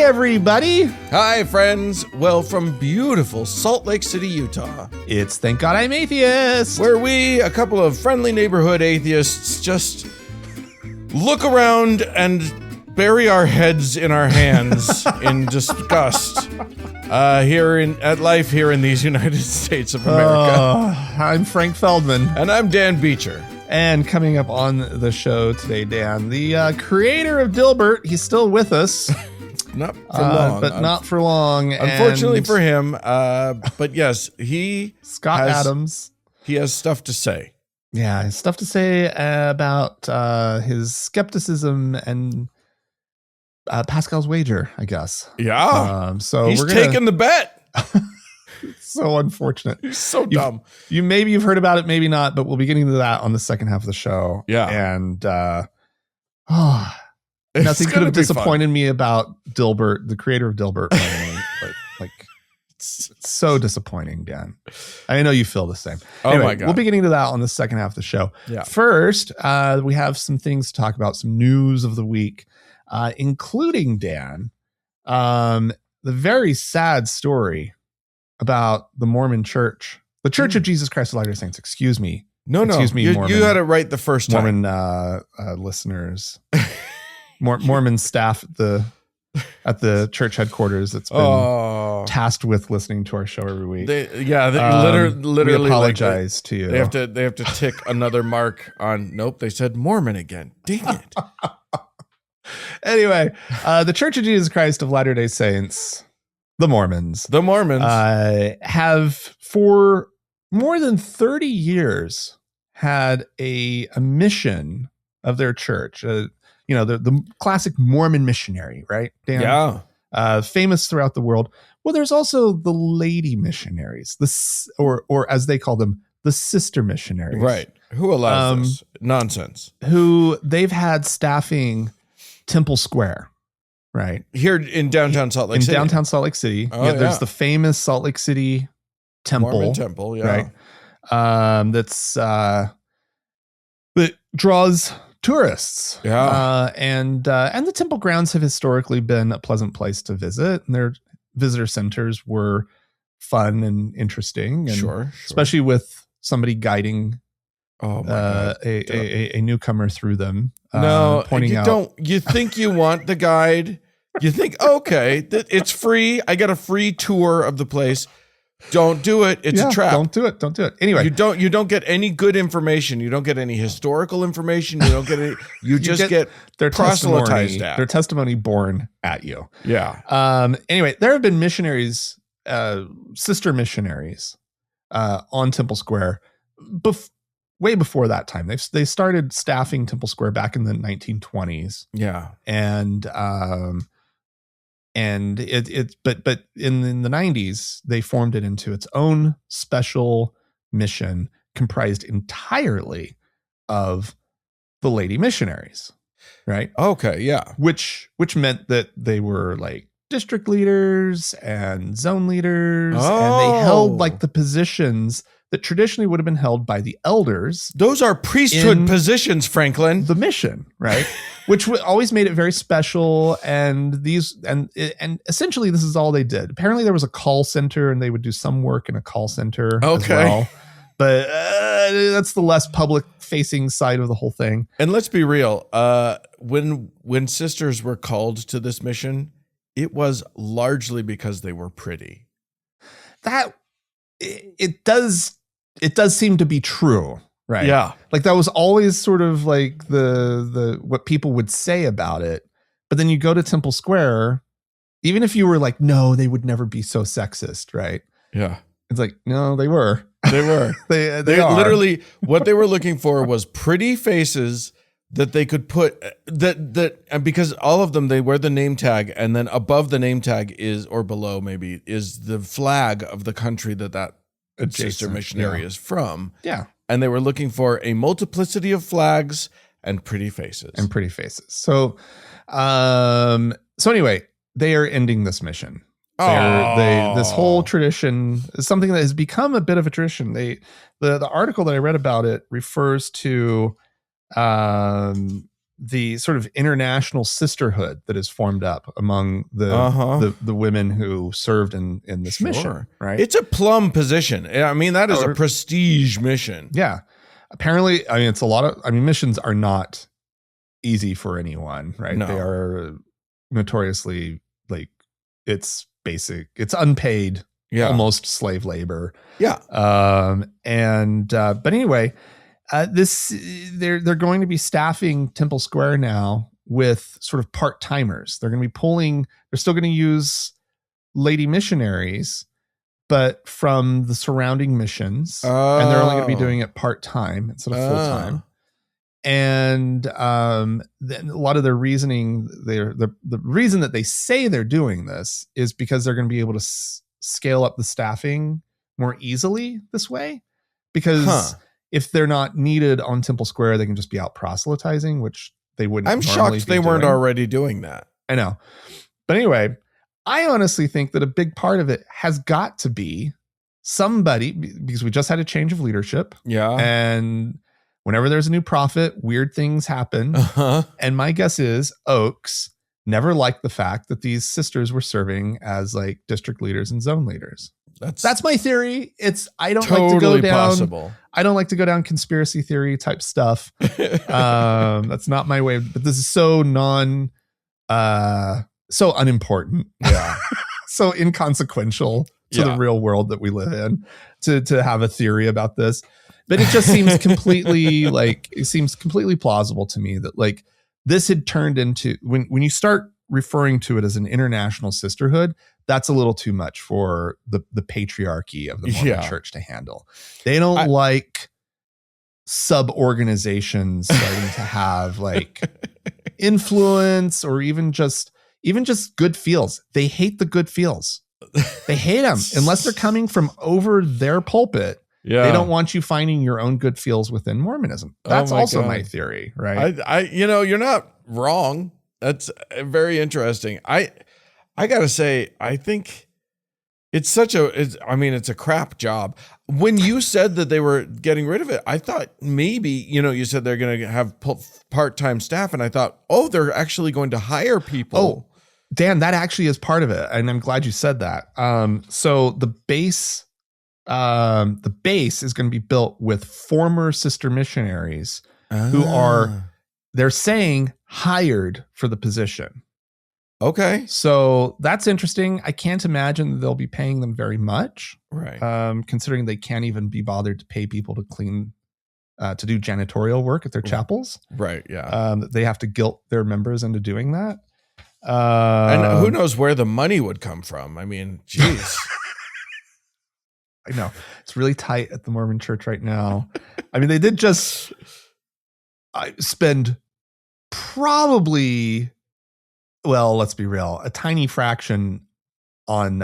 everybody. Hi, friends. Well, from beautiful Salt Lake City, Utah, It's Thank God I'm Atheist, where we, a couple of friendly neighborhood atheists, just look around and bury our heads in our hands in disgust at life here in these United States of America. I'm Frank Feldman. And I'm Dan Beecher. And coming up on the show today, Dan, the creator of Dilbert, he's still with us. Not for long. But not for long. Unfortunately for him. But yes, Scott Adams. He has stuff to say. Yeah, has stuff to say about his skepticism and Pascal's wager, I guess. Yeah. So he's taking the bet. So unfortunate. He's so dumb. Maybe you've heard about it, maybe not, but we'll be getting to that on the second half of the show. Yeah. And nothing could have disappointed me about Dilbert, the creator of Dilbert. Like it's so disappointing, Dan. I know you feel the same. Anyway, oh my God. We'll be getting to that on the second half of the show. Yeah. First, we have some things to talk about, some news of the week, including, Dan, the very sad story about the Mormon Church, the Church of Jesus Christ of Latter-day Saints. Excuse me. Excuse me, Mormon. You got it right the first time. Mormon listeners, Mormon staff at the church headquarters that's been tasked with listening to our show every week. They literally we apologize to you. They have to tick another mark on. Nope, they said Mormon again. Dang it. Anyway, the Church of Jesus Christ of Latter-day Saints, the Mormons, have for more than 30 years had a mission of their church. The classic Mormon missionary, right, Dan? Yeah. Famous throughout the world. Well, there's also the lady missionaries, or as they call them, the sister missionaries. Right. Who allows this nonsense? Who they've had staffing Temple Square. Right. Here in downtown Salt Lake City. Downtown Salt Lake City. There's the famous Salt Lake City temple. Mormon temple, yeah. Right. That draws tourists. Yeah. And the temple grounds have historically been a pleasant place to visit. And their visitor centers were fun and interesting. And sure. Especially with somebody guiding a newcomer through them. Pointing out. You think you want the guide? You think, okay, it's free. I got a free tour of the place. Don't do it. It's a trap. Don't do it. Anyway, you don't get any good information. You don't get any historical information. You don't get any. You just get their proselytized at. Their testimony born at you. Yeah. Anyway, there have been missionaries, sister missionaries, on Temple Square, way before that time. They started staffing Temple Square back in the 1920s. Yeah. But in the 90s, they formed it into its own special mission comprised entirely of the lady missionaries, right? Okay, yeah. Which meant that they were like district leaders and zone leaders, and they held like the positions that traditionally would have been held by the elders. Those are priesthood positions, Franklin. The mission, right? Which always made it very special. And essentially this is all they did. Apparently there was a call center and they would do some work in a call center as well. But that's the less public facing side of the whole thing. And let's be real. When sisters were called to this mission, it was largely because they were pretty. It does seem to be true, right? Yeah. Like that was always sort of like the what people would say about it. But then you go to Temple Square, even if you were like, no, they would never be so sexist, right? Yeah. It's like, no, they were. They were. they are. Literally what they were looking for was pretty faces that they could put and because all of them, they wear the name tag, and then above the name tag or below maybe is the flag of the country that sister missionary is from. Yeah. And they were looking for a multiplicity of flags and pretty faces. So anyway, they are ending this mission. This whole tradition is something that has become a bit of a tradition. The article that I read about it refers to the sort of international sisterhood that is formed up among the women who served in this mission, right? It's a plum position. I mean, that is a prestige mission. Yeah. Apparently, I mean, it's a lot of, missions are not easy for anyone, right? No. They are notoriously it's unpaid, almost slave labor. Yeah. But anyway, they're going to be staffing Temple Square now with sort of part-timers. They're going to be they're still going to use lady missionaries, but from the surrounding missions, and they're only going to be doing it part-time instead of full-time. And then a lot of their reasoning, the reason that they say they're doing this is because they're going to be able to scale up the staffing more easily this way, because if they're not needed on Temple Square, they can just be out proselytizing, which they wouldn't. I'm shocked they weren't already doing that. I know. But anyway, I honestly think that a big part of it has got to be somebody, because we just had a change of leadership. Yeah. And whenever there's a new prophet, weird things happen. And my guess is Oaks never liked the fact that these sisters were serving as district leaders and zone leaders. That's my theory. I don't totally like to go down. Possible. I don't like to go down conspiracy theory type stuff. That's not my way. But this is so so unimportant. Yeah. So inconsequential to the real world that we live in to have a theory about this. But it just seems completely plausible to me that this had turned into, when you start referring to it as an international sisterhood, that's a little too much for the patriarchy of the Mormon church to handle. They don't like sub-organizations starting to have influence or even just good feels. They hate the good feels. They hate them unless they're coming from over their pulpit. Yeah. They don't want you finding your own good feels within Mormonism. That's also my theory, right? You're not wrong. That's very interesting. I gotta say, I think it's a crap job. When you said that they were getting rid of it, I thought maybe, you said they're going to have part-time staff, and I thought, they're actually going to hire people. Oh, Dan, that actually is part of it, and I'm glad you said that. So the base is going to be built with former sister missionaries who are, they're saying, hired for the position. Okay. So that's interesting. I can't imagine that they'll be paying them very much. Right. Considering they can't even be bothered to pay people to clean, to do janitorial work at their chapels. Right. Yeah. They have to guilt their members into doing that. And who knows where the money would come from? I mean, geez. I know. It's really tight at the Mormon church right now. I mean, they did just spend probably, well, let's be real, a tiny fraction on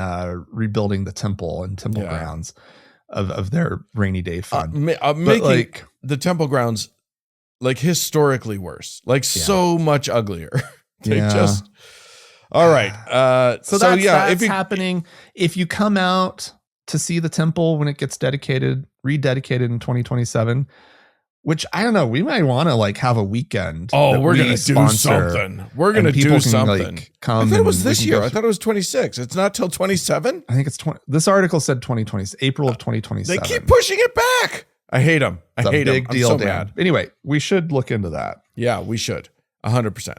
rebuilding the temple and temple grounds of their rainy day fund. Making the temple grounds historically worse, so much uglier. All right. So that's happening. If you come out to see the temple when it gets rededicated in 2027, which I don't know, we might want to have a weekend. Oh, we're going to do something. We're going to do something. Come I thought it was this year. I thought it was 26. It's not till 27. I think it's 20. This article said 2020, April of 2027. They keep pushing it back. I hate them. I hate them. Big deal, I'm so Dan. mad. Anyway, we should look into that. Yeah, we should. 100%.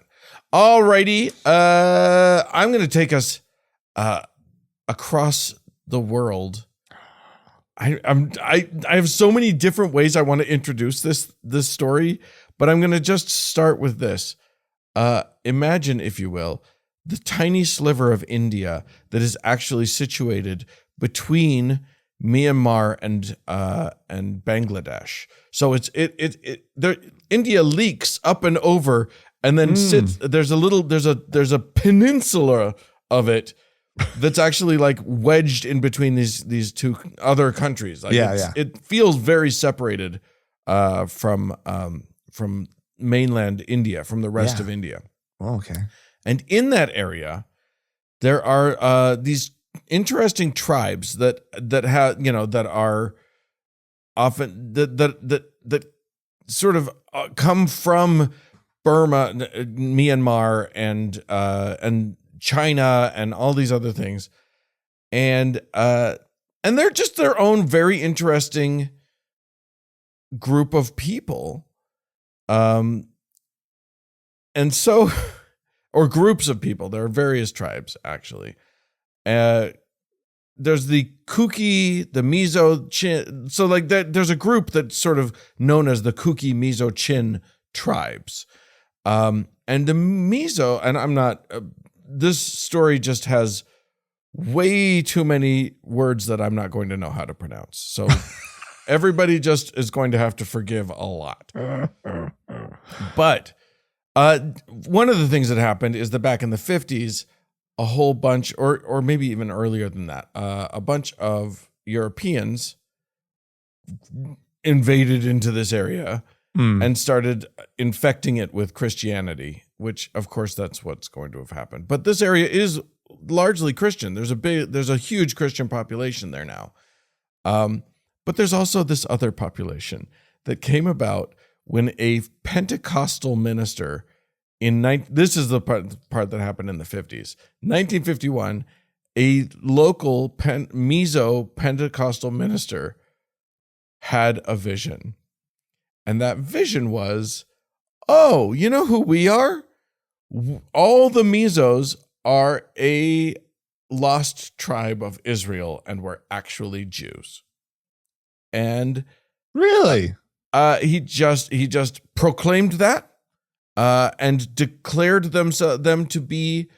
All righty. I'm going to take us across the world. I have so many different ways I want to introduce this story, but I'm going to just start with this. Imagine, if you will, the tiny sliver of India that is actually situated between Myanmar and Bangladesh. So India leaks up and over, and then sits. There's a peninsula of it that's actually wedged in between these two other countries. It feels very separated from mainland India, from the rest of India. Oh, okay. And in that area, there are these interesting tribes that are often that sort of come from Burma, Myanmar, and China, and all these other things, and they're just their own very interesting group of people, and so, or groups of people. There are various tribes actually. There's the Kuki, the Mizo Chin. So like there's a group that's sort of known as the Kuki Mizo Chin tribes. And the Mizo, and I'm not, this story just has way too many words that I'm not going to know how to pronounce. So everybody just is going to have to forgive a lot. But one of the things that happened is that back in the 50s, a whole bunch, or maybe even earlier than that, a bunch of Europeans invaded into this area and started infecting it with Christianity, which of course that's what's going to have happened. But this area is largely Christian. There's a huge Christian population there now. But there's also this other population that came about when a Pentecostal minister this is the part that happened in the 50s. 1951, a local Mizo Pentecostal minister had a vision. And that vision was, oh, you know who we are? All the Mizos are a lost tribe of Israel, and we're actually Jews. And really, he just proclaimed that. And declared them to be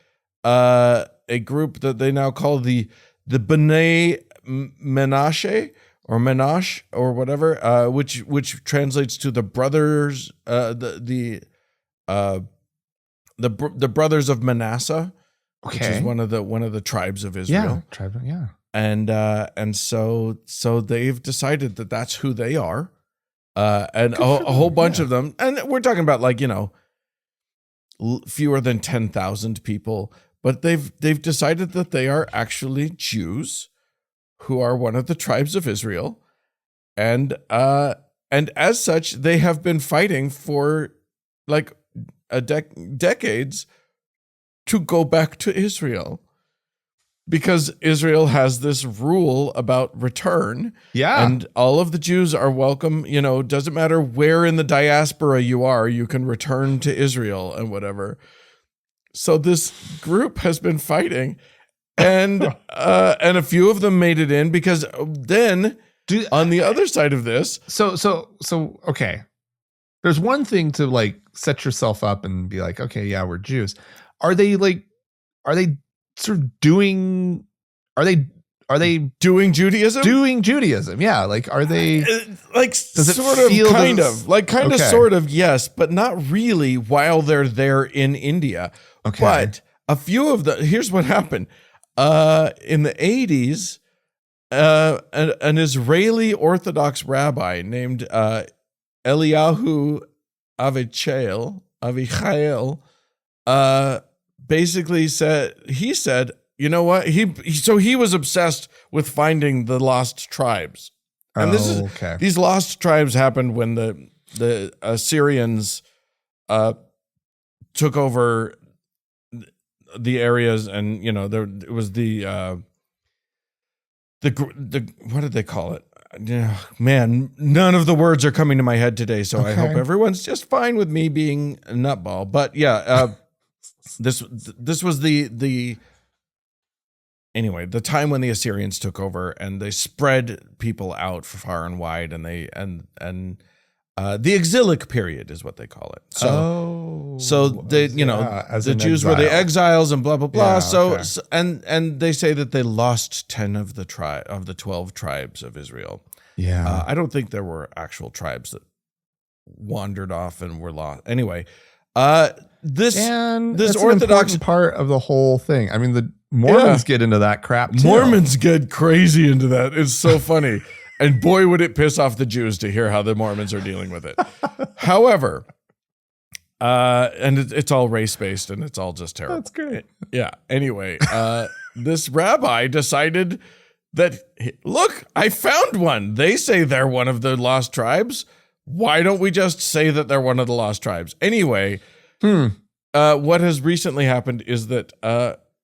a group that they now call the B'nai Menashe or Menashe or whatever, which translates to the brothers, the brothers of Manasseh, which is one of the tribes of Israel. Yeah. And so they've decided that that's who they are, and a whole bunch of them, and we're talking about like fewer than 10,000 people, but they've decided that they are actually Jews who are one of the tribes of Israel, and as such they have been fighting for like decades to go back to Israel, because Israel has this rule about return. Yeah. And all of the Jews are welcome. Doesn't matter where in the diaspora you are, you can return to Israel and whatever. So this group has been fighting, and a few of them made it in, because then on the other side of this. So okay. There's one thing to like set yourself up and be like, okay, yeah, we're Jews. Are they sort of doing doing Judaism? Doing Judaism, yeah. Like, are they like sort of, kind of, sort of, yes, but not really while they're there in India. Okay. But a few of here's what happened. In the 80s, an Israeli Orthodox rabbi named Eliyahu Avichael, basically said, you know what? He was obsessed with finding the lost tribes. And these lost tribes happened when the Assyrians took over the areas, and it was the what did they call it? Man, none of the words are coming to my head today, so I hope everyone's just fine with me being a nutball. But yeah, this was the time when the Assyrians took over and they spread people out far and wide, and the exilic period is what they call it. So they, the Jews were the exiles and blah blah blah. So and they say that they lost 10 of the 12 tribes of Israel. Yeah, I don't think there were actual tribes that wandered off and were lost. Anyway, this Orthodox part of the whole thing. I mean, the Mormons get into that crap too. Mormons get crazy into that. It's so funny. And boy, would it piss off the Jews to hear how the Mormons are dealing with it. However, and it's all race-based, and it's all just terrible. That's great. Yeah. Anyway, this rabbi decided that, look, I found one. They say they're one of the lost tribes. Why don't we just say that they're one of the lost tribes? Anyway, What has recently happened is that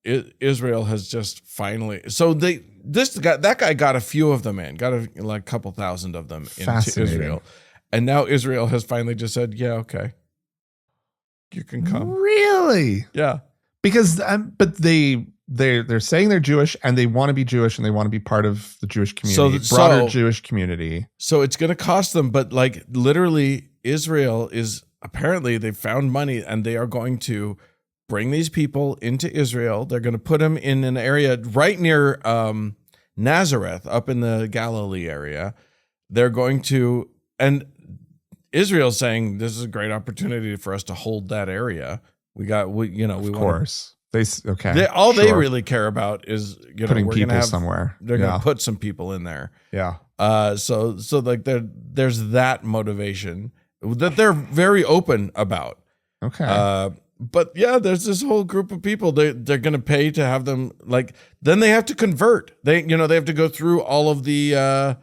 Israel has just finally. So that guy got a few of them in, got a couple thousand of them into Israel, and now Israel has finally just said, "Yeah, okay, you can come." Really? Yeah, because but they're saying they're Jewish and they want to be Jewish and they want to be part of the Jewish community, broader Jewish community. So it's going to cost them, but like literally, Israel is apparently they found money and they are going to bring these people into Israel. They're going to put them in an area right near Nazareth, up in the Galilee area. They're going to, and Israel's saying this is a great opportunity for us to hold that area. Of course. They really care about is putting people somewhere. They're going to put some people in there. Yeah. So like there's that motivation that they're very open about. Okay. But yeah, there's this whole group of people they're going to pay to have them, like, then they have to convert. They have to go through all of the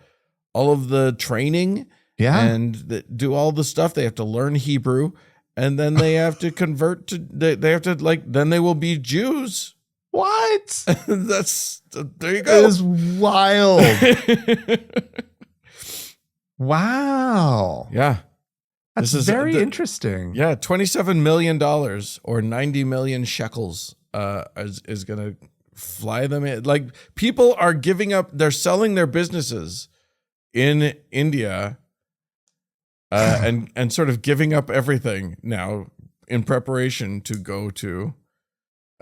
training. Yeah. And do all the stuff. They have to learn Hebrew. And then they have to convert to, they have to, like, then they will be Jews. What? There you go. It is wild. Wow. Yeah. This is very interesting. Yeah. $27 million or 90 million shekels is going to fly them in. Like, people are giving up, they're selling their businesses in India. And sort of giving up everything now in preparation to go to,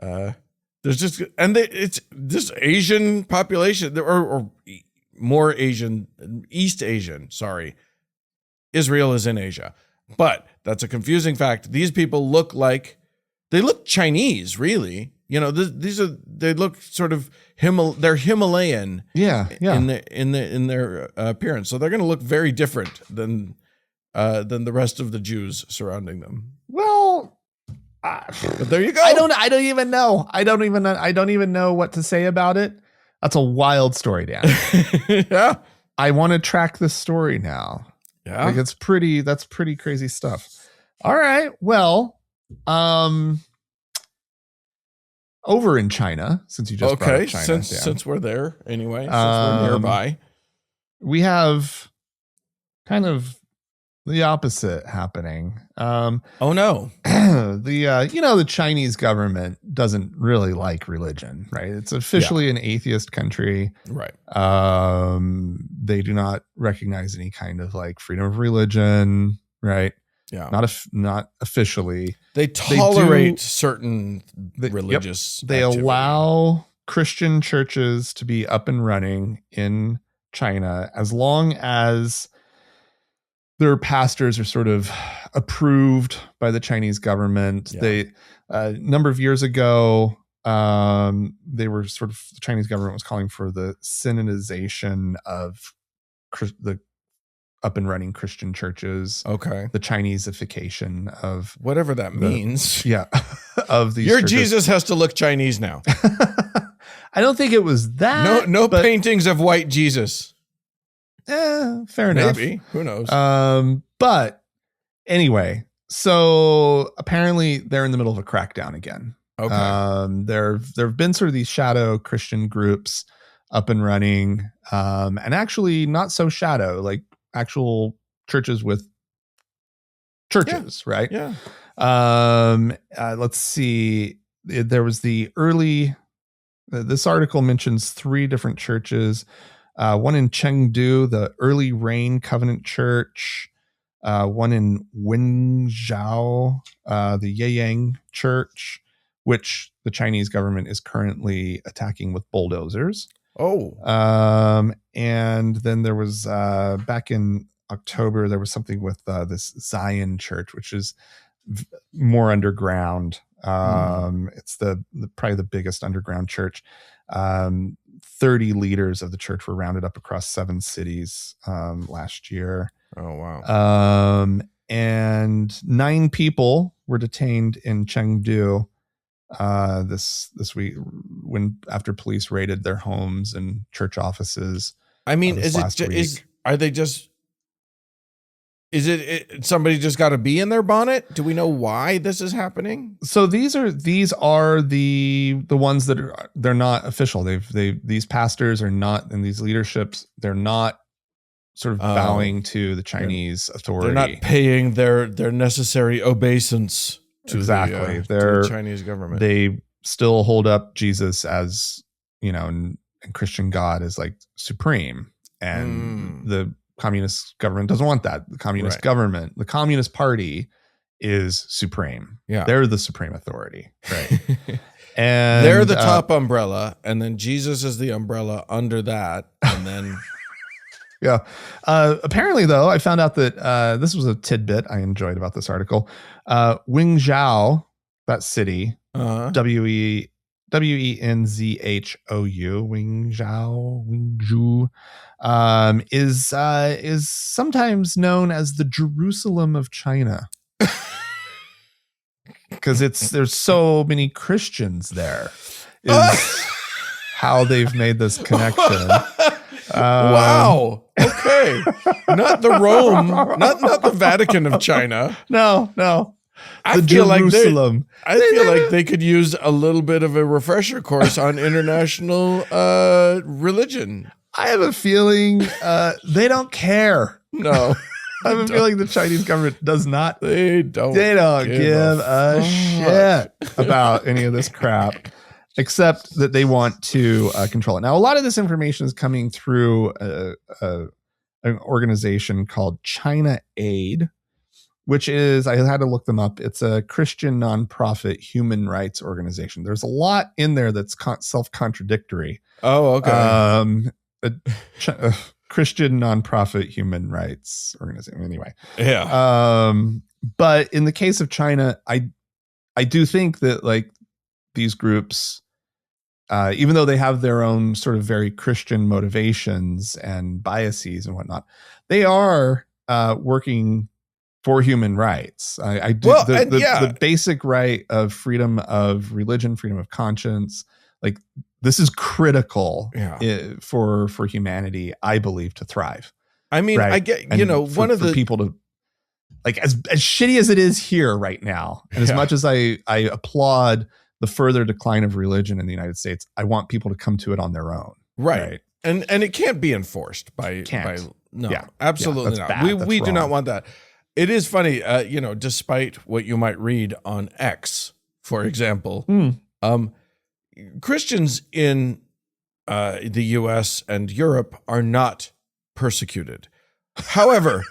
it's this Asian population or more Asian, East Asian, sorry. Israel is in Asia, but that's a confusing fact. These people look Chinese, really. They look sort of they're Himalayan. Yeah. In their appearance. So they're going to look very different than the rest of the Jews surrounding them. Well, but there you go. I don't even know. I don't even know what to say about it. That's a wild story, Dan. Yeah. I want to track this story now. Yeah. Like that's pretty crazy stuff. All right. Well, over in China, since you just brought up China, since we're there anyway, since we're nearby, we have kind of the opposite happening. Oh no. The Chinese government doesn't really like religion, right? It's officially an atheist country. Right. They do not recognize any kind of like freedom of religion, right? Yeah. Not officially. They tolerate certain religious They activity. allow Christian churches to be up and running in China as long as their pastors are sort of approved by the Chinese government. Yeah. They, a number of years ago, they were the Chinese government was calling for the synodization of the up and running Christian churches. Okay. The Chineseification of whatever that means. Yeah. Of these Your churches. Jesus has to look Chinese now. I don't think it was that. No paintings of white Jesus. Fair enough. Maybe. Who knows? But anyway, so apparently they're in the middle of a crackdown again. Okay. There have been sort of these shadow Christian groups up and running, and actually not so shadow, like actual churches with churches, right? Yeah. Let's see. There was this article mentions 3 different churches. One in Chengdu, the Early Rain Covenant Church. One in Wenzhou, the Yeyang Church, which the Chinese government is currently attacking with bulldozers. Oh. And then there was back in October, there was something with this Zion Church, which is more underground. It's probably the biggest underground church. 30 leaders of the church were rounded up across 7 cities last year. Oh, wow. And 9 people were detained in Chengdu this week after police raided their homes and church offices. I mean, are they just Is it somebody just got to be in their bonnet? Do we know why this is happening? So these are the ones that they're not official. These pastors are not, and these leaderships, they're not sort of bowing to the Chinese authority. They're not paying their necessary obeisance to exactly. to the Chinese government. They still hold up Jesus as, and Christian God as like supreme, and the communist government doesn't want that. The communist government, the Communist Party is supreme. Yeah. They're the supreme authority. Right. And they're the top umbrella, and then Jesus is the umbrella under that. And then yeah. Apparently though, I found out that this was a tidbit I enjoyed about this article. Wenzhou, that city, Wenzhou, Wenzhou, is sometimes known as the Jerusalem of China, because there's so many Christians there. Is how they've made this connection. Wow. Okay. Not the Rome, not the Vatican of China. No. I feel like they could use a little bit of a refresher course on international religion. I have a feeling they don't care. No. I have a feeling the Chinese government does not. They don't give a shit about any of this crap, except that they want to control it. Now, a lot of this information is coming through an organization called China Aid, which is, I had to look them up. It's a Christian nonprofit human rights organization. There's a lot in there that's self-contradictory. Oh, okay. A Christian nonprofit human rights organization. Anyway. Yeah. But in the case of China, I do think that like these groups, even though they have their own sort of very Christian motivations and biases and whatnot, they are working for human rights. I do the basic right of freedom of religion, freedom of conscience. Like this is critical for humanity, I believe, to thrive. I mean, right? I get, one of the people to like as shitty as it is here right now. And as much as I applaud the further decline of religion in the United States, I want people to come to it on their own. Right. And it can't be enforced by absolutely not. We do not want that. It is funny, despite what you might read on X, for example, Christians in the US and Europe are not persecuted. However,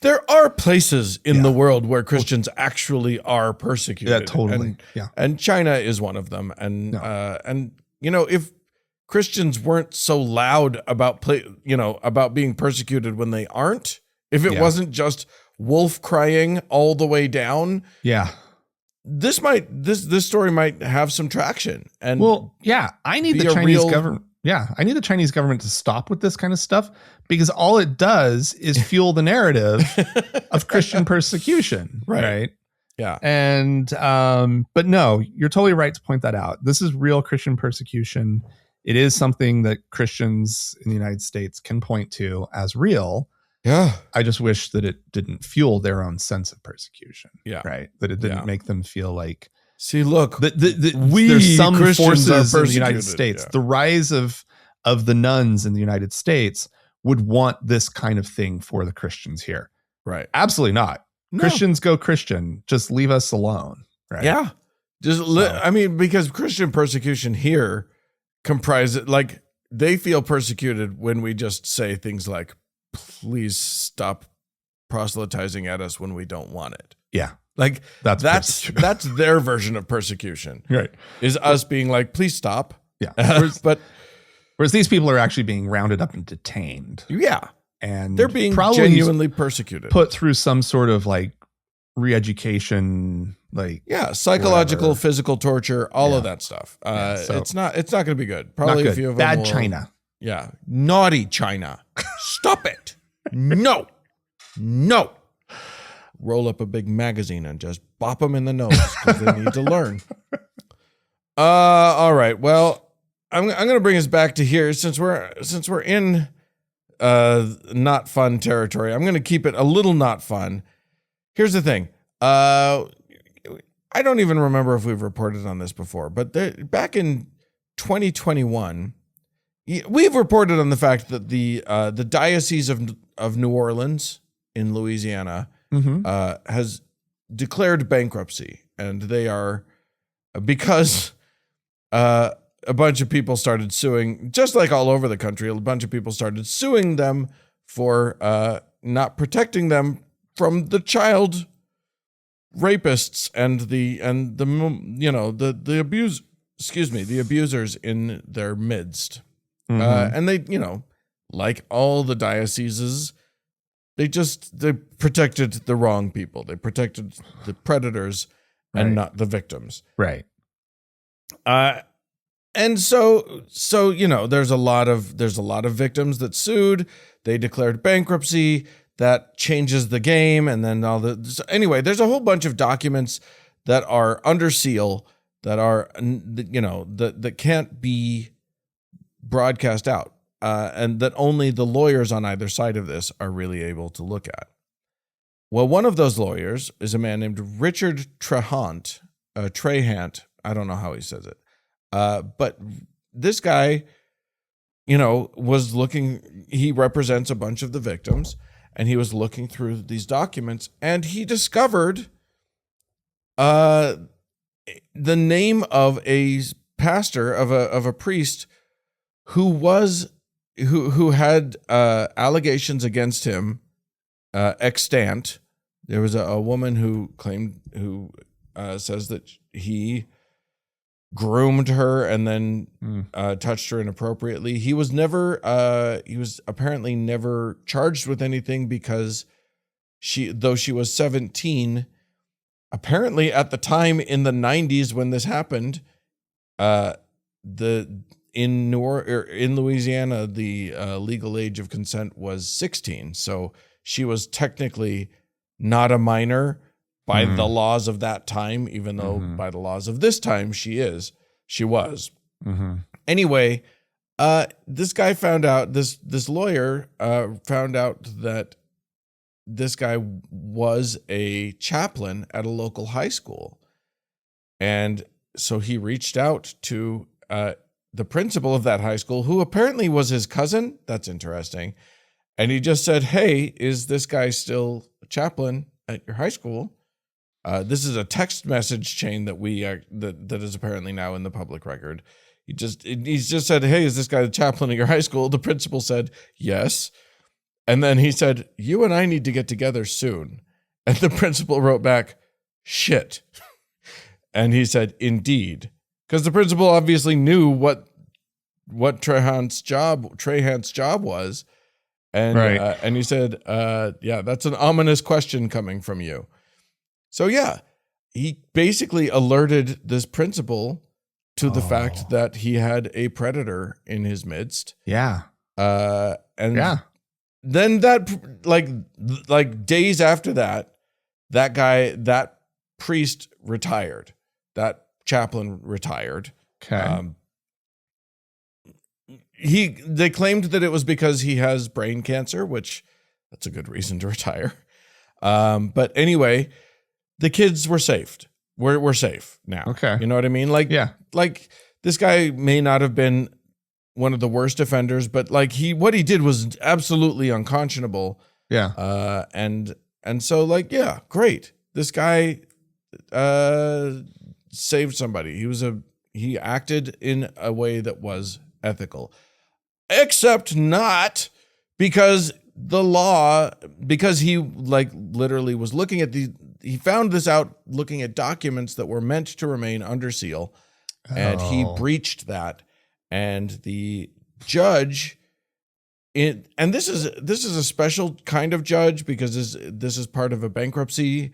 there are places in the world where Christians actually are persecuted. Yeah, totally. And China is one of them. And if Christians weren't so loud about about being persecuted when they aren't, if it wasn't just wolf crying all the way down, this story might have some traction. And I need the Chinese government. Yeah, I need the Chinese government to stop with this kind of stuff, because all it does is fuel the narrative of Christian persecution. Right. Yeah. And, but no, you're totally right to point that out. This is real Christian persecution. It is something that Christians in the United States can point to as real. Yeah. I just wish that it didn't fuel their own sense of persecution. Yeah. Right. That it didn't make them feel like, see, look, there's some Christians forces in the United States. The rise of the nuns in the United States would want this kind of thing for the Christians here. Right. Absolutely not. No. Christians go Christian. Just leave us alone. Right. Yeah. Because Christian persecution here comprises, like, they feel persecuted when we just say things like, please stop proselytizing at us when we don't want it. Yeah. Like that's their version of persecution. Right. Is us being like, please stop. Yeah. Whereas these people are actually being rounded up and detained. Yeah. And they're being genuinely persecuted. Put through some sort of like re-education, like psychological, physical torture, all of that stuff. So it's not going to be good. Probably not good. A few of bad them China. Yeah. Naughty China. Stop it. No. Roll up a big magazine and just bop them in the nose because they need to learn. All right. Well, I'm going to bring us back to here since we're in not fun territory. I'm going to keep it a little not fun. Here's the thing. I don't even remember if we've reported on this before, but back in 2021, we've reported on the fact that the Diocese of New Orleans in Louisiana has declared bankruptcy, and they are, because a bunch of people started suing, just like all over the country, a bunch of people started suing them for not protecting them from the child rapists and the abusers in their midst. And they, like all the dioceses, they protected the wrong people. They protected the predators and not the victims. Right. And so there's a lot of victims that sued. They declared bankruptcy. That changes the game, and then anyway, there's a whole bunch of documents that are under seal that are that can't be broadcast out, and that only the lawyers on either side of this are really able to look at. Well, one of those lawyers is a man named Richard Trahant. I don't know how he says it, but this guy, was looking. He represents a bunch of the victims. And he was looking through these documents, and he discovered the name of a pastor, of a priest who had allegations against him extant. There was a woman who says that he groomed her and then touched her inappropriately. He was apparently never charged with anything because though she was 17, apparently at the time in the 90s when this happened, in Louisiana, the legal age of consent was 16. So she was technically not a minor by the laws of that time, even though by the laws of this time she was. Anyway, this guy found out, this lawyer found out that this guy was a chaplain at a local high school. And so he reached out to the principal of that high school, who apparently was his cousin. That's interesting. And he just said, "Hey, is this guy still a chaplain at your high school?" This is a text message chain that that is apparently now in the public record. He's just said, "Hey, is this guy the chaplain at your high school?" The principal said, "Yes." And then he said, "You and I need to get together soon." And the principal wrote back, "Shit." And he said, "Indeed." Because the principal obviously knew what Trahant's job was. And and he said, "Yeah, that's an ominous question coming from you." So yeah, he basically alerted this principal to the fact that he had a predator in his midst. Yeah. Then that, like days after that priest retired. That chaplain retired. Okay. They claimed that it was because he has brain cancer, which that's a good reason to retire. But anyway, the kids were saved. We're safe now. Okay. You know what I mean? Like this guy may not have been one of the worst offenders, but what he did was absolutely unconscionable. Yeah. And so great. This guy saved somebody. He acted in a way that was ethical. Except not because he literally was looking at he found this out looking at documents that were meant to remain under seal, and he breached that. And the judge, and this is a special kind of judge because this is part of a bankruptcy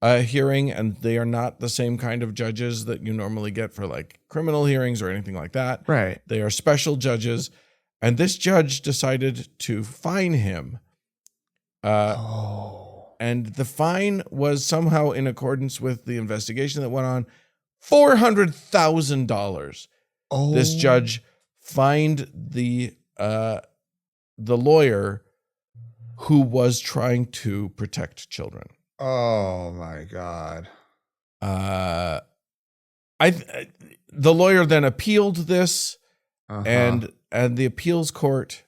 hearing, and they are not the same kind of judges that you normally get for criminal hearings or anything like that. Right. They are special judges, and this judge decided to fine him. And the fine was somehow in accordance with the investigation that went on, $400,000. This judge fined the the lawyer who was trying to protect children. Oh my God. The lawyer then appealed this, Uh-huh. and the appeals court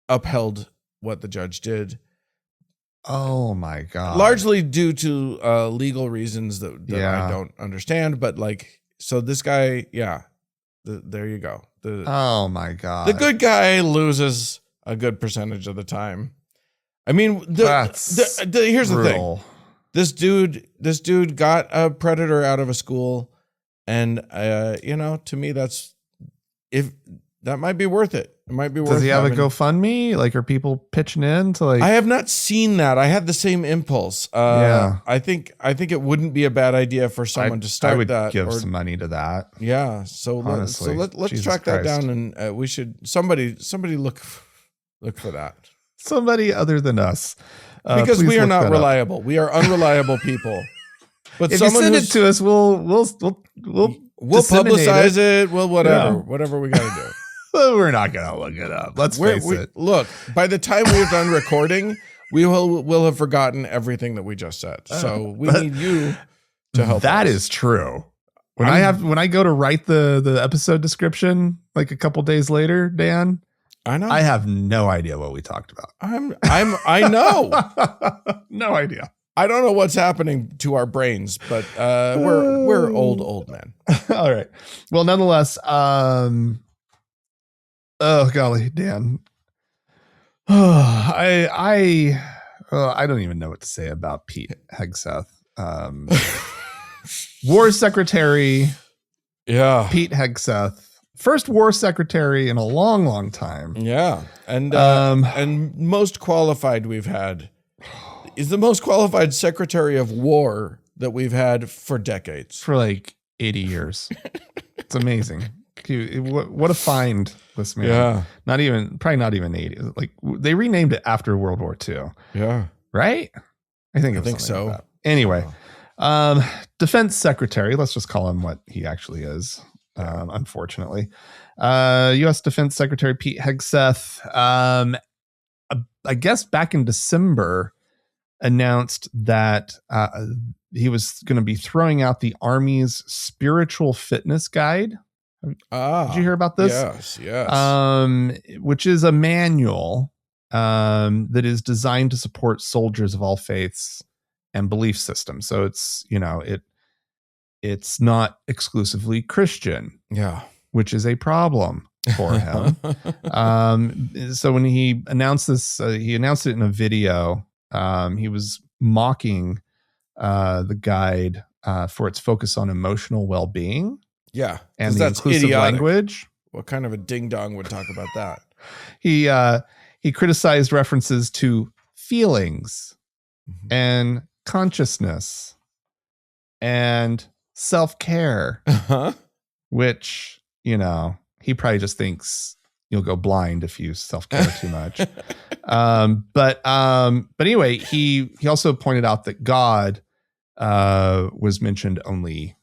upheld what the judge did. Oh my God. Largely due to legal reasons that Yeah. I don't understand, but like, so this guy, there you go. Oh my God. The good guy loses a good percentage of the time. I mean, here's the thing. This dude got a predator out of a school, and to me, that might be worth it. It might be worth it. Does he have a GoFundMe? Like, are people pitching in to like? I have not seen that. I had the same impulse. Yeah. I think it wouldn't be a bad idea for someone to start I would that. give some money to that. Yeah. So honestly, let's track that down, and we should somebody look for that. Somebody other than us, because we are not reliable. We are unreliable people. But if you send it to us, we'll publicize it. Well, whatever we got to do. We're not gonna look it up. Let's face it. Look, by the time we're done recording, we will have forgotten everything that we just said. So we need you to help. That is true. When I go to write the episode description, like a couple days later, Dan, I know I have no idea what we talked about. I know. No idea. I don't know what's happening to our brains, but we're old men. All right. Well, nonetheless, oh golly, Dan. I don't even know what to say about Pete Hegseth. War Secretary. Yeah. Pete Hegseth. First war secretary in a long, long time. Yeah. And most qualified we've had. Is the most qualified secretary of war that we've had for decades. For like 80 years. It's amazing. What a find, this man. Yeah. Probably not even 80. Like, they renamed it after World War II. Yeah. Right? I think so. Like anyway, defense secretary, let's just call him what he actually is. Unfortunately, U.S. Defense Secretary Pete Hegseth, I guess back in December, announced that he was going to be throwing out the Army's spiritual fitness guide. Did you hear about this? Yes. Which is a manual that is designed to support soldiers of all faiths and belief systems. So it's not exclusively Christian. Yeah. Which is a problem for him. So when he announced this, he announced it in a video. He was mocking the guide for its focus on emotional well-being. Yeah. And the inclusive idiotic language. What kind of a ding-dong would talk about that? He criticized references to feelings and consciousness and self-care, which, he probably just thinks you'll go blind if you self-care too much. But anyway, he also pointed out that God was mentioned only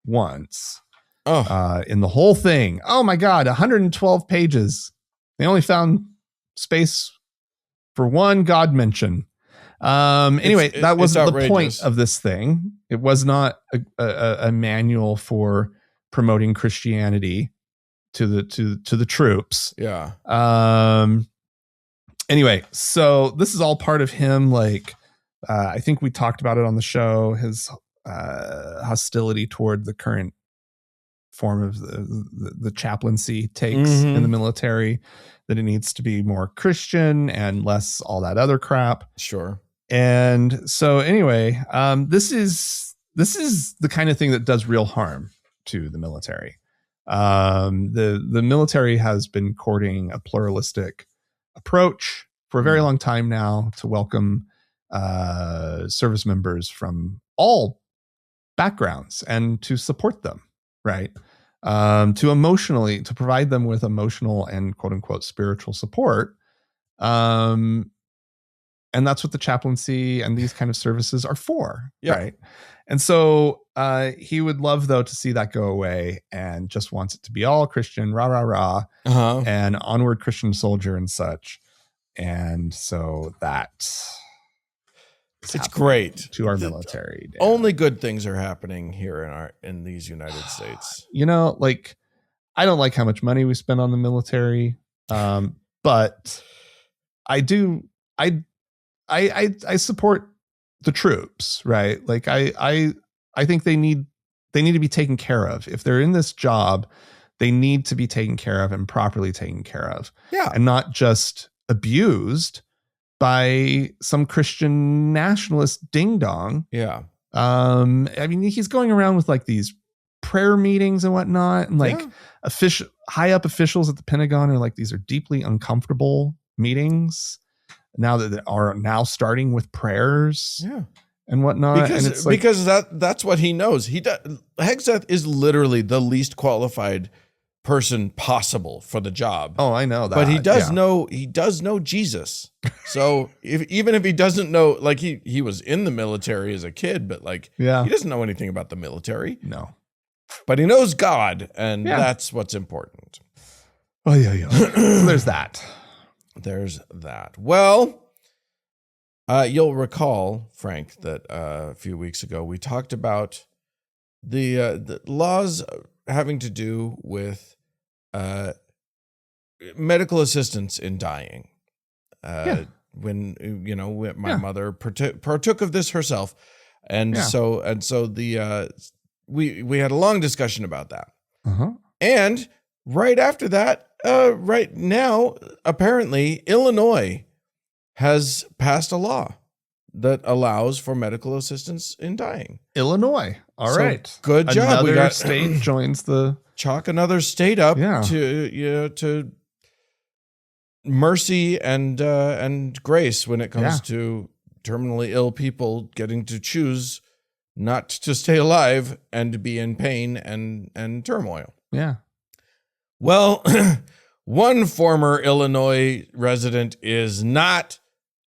once in the whole thing. Oh my God, 112 pages. They only found space for one God mention. Anyway, that wasn't the point of this thing. It was not a manual for promoting Christianity to the troops. Yeah. Anyway, so this is all part of him. Like, I think we talked about it on the show. His hostility toward the current form of the chaplaincy takes in the military. That it needs to be more Christian and less all that other crap. Sure. And so anyway, this is the kind of thing that does real harm to the military. The military has been courting a pluralistic approach for a very long time now to welcome service members from all backgrounds and to support them, right? To provide them with emotional and quote unquote spiritual support. And that's what the chaplaincy and these kind of services are for. Yeah. Right. And so he would love, though, to see that go away and just wants it to be all Christian, rah, rah, rah, and onward Christian soldier and such. And so it's great to our military. Only good things are happening here in these United States. You know, like, I don't like how much money we spend on the military, but I do. I support the troops, right? Like I think they need to be taken care of. If they're in this job, they need to be taken care of and properly taken care of. Yeah, and not just abused by some Christian nationalist ding dong. Yeah. I mean, he's going around with like these prayer meetings and whatnot, and like high up officials at the Pentagon are like, these are deeply uncomfortable meetings now that they are now starting with prayers and whatnot. Because, and it's like, because that's what he knows. Hegseth is literally the least qualified person possible for the job. Oh, I know that. But he does know Jesus. So even if he doesn't know, like he was in the military as a kid, but like he doesn't know anything about the military. No. But he knows God, and that's what's important. Oh, yeah. So there's that. There's that. Well, you'll recall, Frank, that a few weeks ago we talked about the laws having to do with medical assistance in dying. When my mother partook of this herself, and so we had a long discussion about that. And right after that, right now, apparently Illinois has passed a law that allows for medical assistance in dying. Illinois. All right. Good job. Another state joins the chalk another state up to mercy and grace when it comes to terminally ill people getting to choose not to stay alive and to be in pain and turmoil. Yeah. Well, one former Illinois resident is not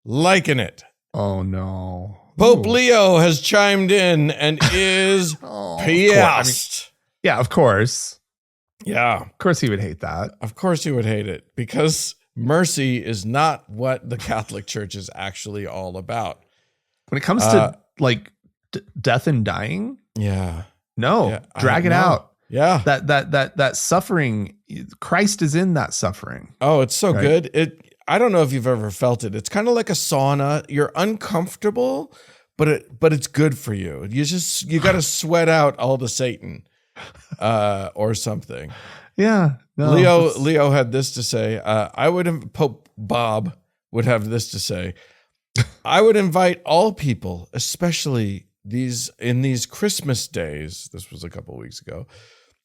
liking it. Oh, no. Pope Leo has chimed in and is pissed. Of course. Yeah. Of course he would hate that. Of course he would hate it, because mercy is not what the Catholic Church is actually all about. When it comes to like death and dying. No, drag it out. Yeah. That suffering, Christ is in that suffering. Oh, it's so good. I don't know if you've ever felt it. It's kind of like a sauna. You're uncomfortable, but it's good for you. You got to sweat out all the Satan, or something. Yeah. No, Leo had this to say. Pope Bob would have this to say. I would invite all people, especially in these Christmas days, this was a couple of weeks ago,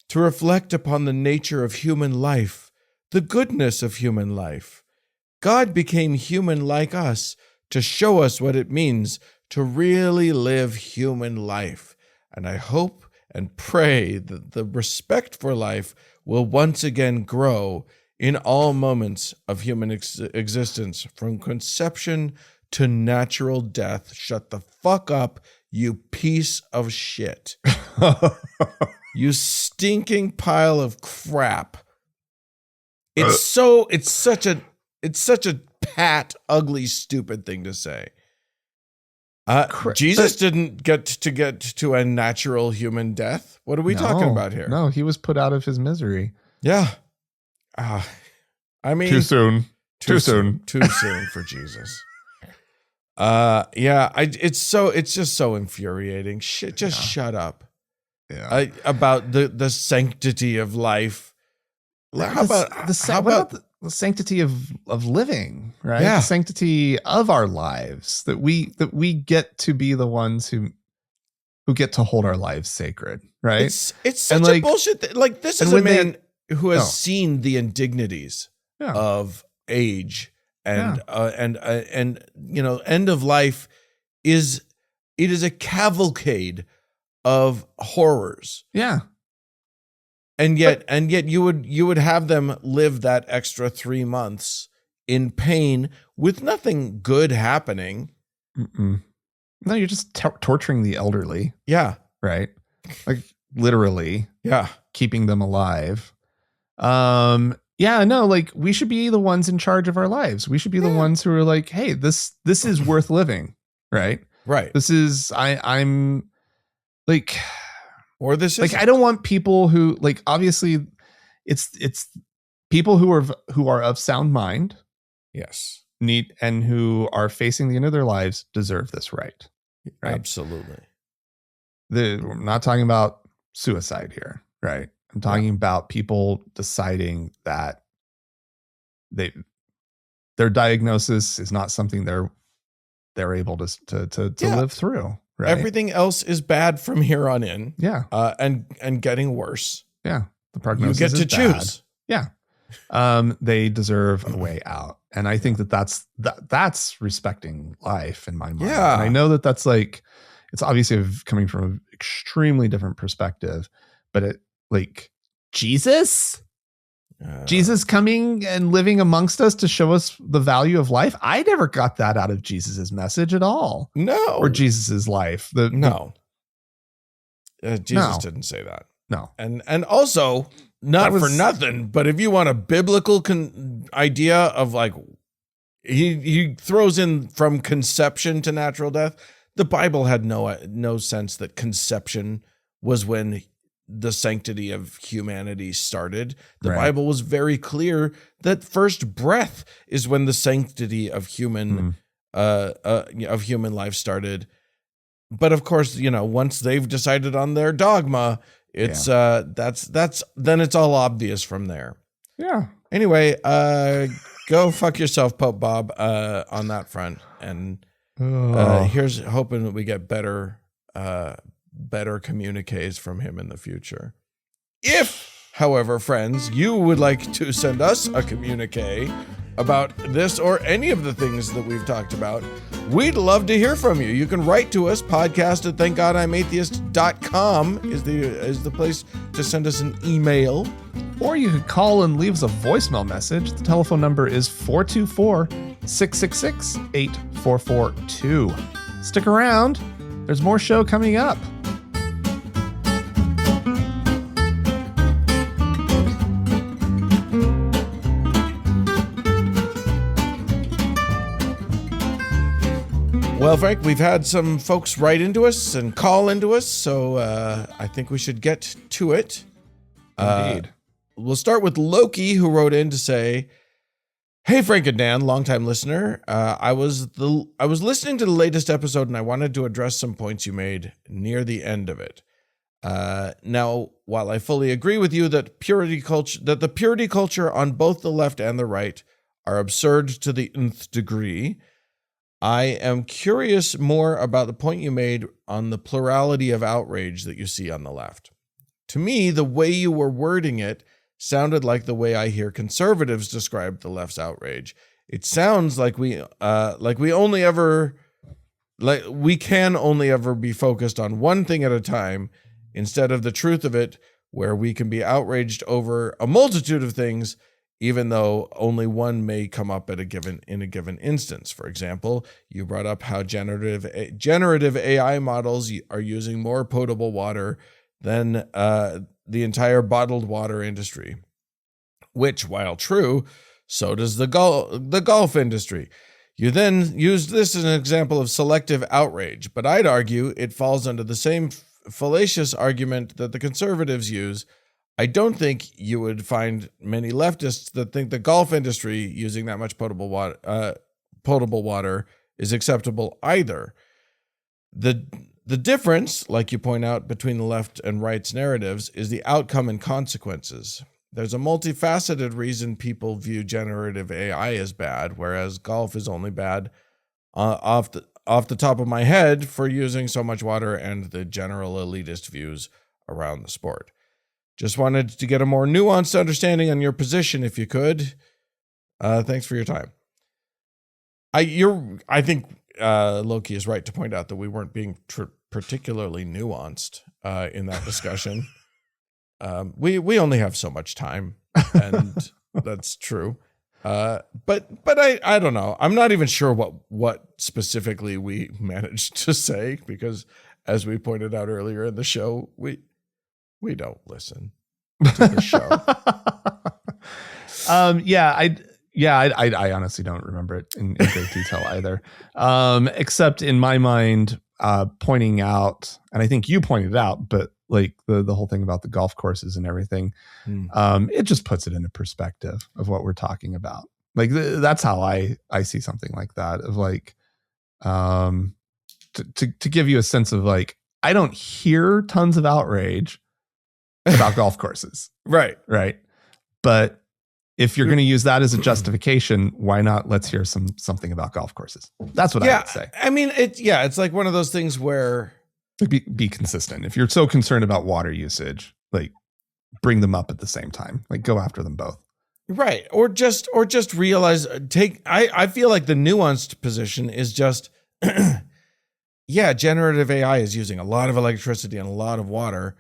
to reflect upon the nature of human life, the goodness of human life. God became human like us to show us what it means to really live human life. And I hope and pray that the respect for life will once again grow in all moments of human existence, from conception to natural death. Shut the fuck up, you piece of shit. You stinking pile of crap. It's such a pat, ugly, stupid thing to say. Jesus didn't get to a natural human death. What are we talking about here? No, he was put out of his misery. Yeah. I mean, too soon Too soon for Jesus. It's just so infuriating. Shut up. Yeah. About the sanctity of life. How about the sanctity of living, right? Yeah. The sanctity of our lives, that we get to be the ones who get to hold our lives sacred, right? It's such a bullshit. Like, this is a man who has seen the indignities of age and end of life is a cavalcade of horrors. Yeah. And yet you would have them live that extra 3 months in pain with nothing good happening. Mm-mm. No, you're just torturing the elderly. Yeah. Right. Like literally. Yeah. Keeping them alive. Yeah, no, like we should be the ones in charge of our lives. We should be the ones who are like, hey, this is worth living. Right. Right. This is, I'm like, or this is like, I don't want people who like, obviously it's people who are of sound mind. Yes. Need and who are facing the end of their lives deserve this right. Absolutely. We're not talking about suicide here, right? I'm talking about people deciding that their diagnosis is not something they're able to live through. Right? Everything else is bad from here on in. Yeah. And getting worse. Yeah. The prognosis you get to is bad. choose. Yeah. They deserve a way out. And I think that's respecting life in my mind. Yeah. And I know that's like, it's obviously coming from an extremely different perspective, but it like Jesus coming and living amongst us to show us the value of life. I never got that out of Jesus's message at all. No. Or Jesus's life. Jesus didn't say that. No. And also not for nothing, but if you want a biblical idea of like, he throws in from conception to natural death. The Bible had no sense that conception was when the sanctity of humanity started. The Bible was very clear that first breath is when the sanctity of human life started. But of course, once they've decided on their dogma, it's then it's all obvious from there. Yeah. Anyway, go fuck yourself, Pope Bob, on that front. And here's hoping that we get better communiques from him in the future. If, however, friends, you would like to send us a communique about this or any of the things that we've talked about, we'd love to hear from you. You can write to us. podcast@thankgodimatheist.com is the place to send us an email. Or you could call and leave us a voicemail message. The telephone number is 424-666-8442. Stick around. There's more show coming up. Well, Frank, we've had some folks write into us and call into us, so I think we should get to it. Indeed. We'll start with Loki, who wrote in to say, "Hey, Frank and Dan, longtime listener. I was listening to the latest episode, and I wanted to address some points you made near the end of it. Now, while I fully agree with you that the purity culture on both the left and the right are absurd to the nth degree, I am curious more about the point you made on the plurality of outrage that you see on the left. To me, the way you were wording it sounded like the way I hear conservatives describe the left's outrage. It sounds like we can only ever be focused on one thing at a time instead of the truth of it, where we can be outraged over a multitude of things, even though only one may come up in a given instance. For example, you brought up how generative AI models are using more potable water than the entire bottled water industry, which, while true, so does the golf industry. You then used this as an example of selective outrage, but I'd argue it falls under the same fallacious argument that the conservatives use. I don't think you would find many leftists that think the golf industry using that much potable water is acceptable either. The difference, like you point out, between the left and right's narratives is the outcome and consequences. There's a multifaceted reason people view generative AI as bad, whereas golf is only bad off the top of my head for using so much water and the general elitist views around the sport. Just wanted to get a more nuanced understanding on your position, if you could. Thanks for your time. I think Loki is right to point out that we weren't being particularly nuanced in that discussion. We only have so much time, and that's true. But I don't know. I'm not even sure what specifically we managed to say, because as we pointed out earlier in the show, we don't listen to the show. I honestly don't remember it in great detail either. Except in my mind, pointing out, and I think you pointed it out, but like the whole thing about the golf courses and everything, it just puts it into perspective of what we're talking about. Like that's how I see something like that, of like, to give you a sense of like, I don't hear tons of outrage about golf courses. Right. But if you're going to use that as a justification, why not? Let's hear something about golf courses. That's what I would say. I mean, it's like one of those things where be consistent. If you're so concerned about water usage, like bring them up at the same time, like go after them both. Right. Or just realize, I feel like the nuanced position is just, generative AI is using a lot of electricity and a lot of water.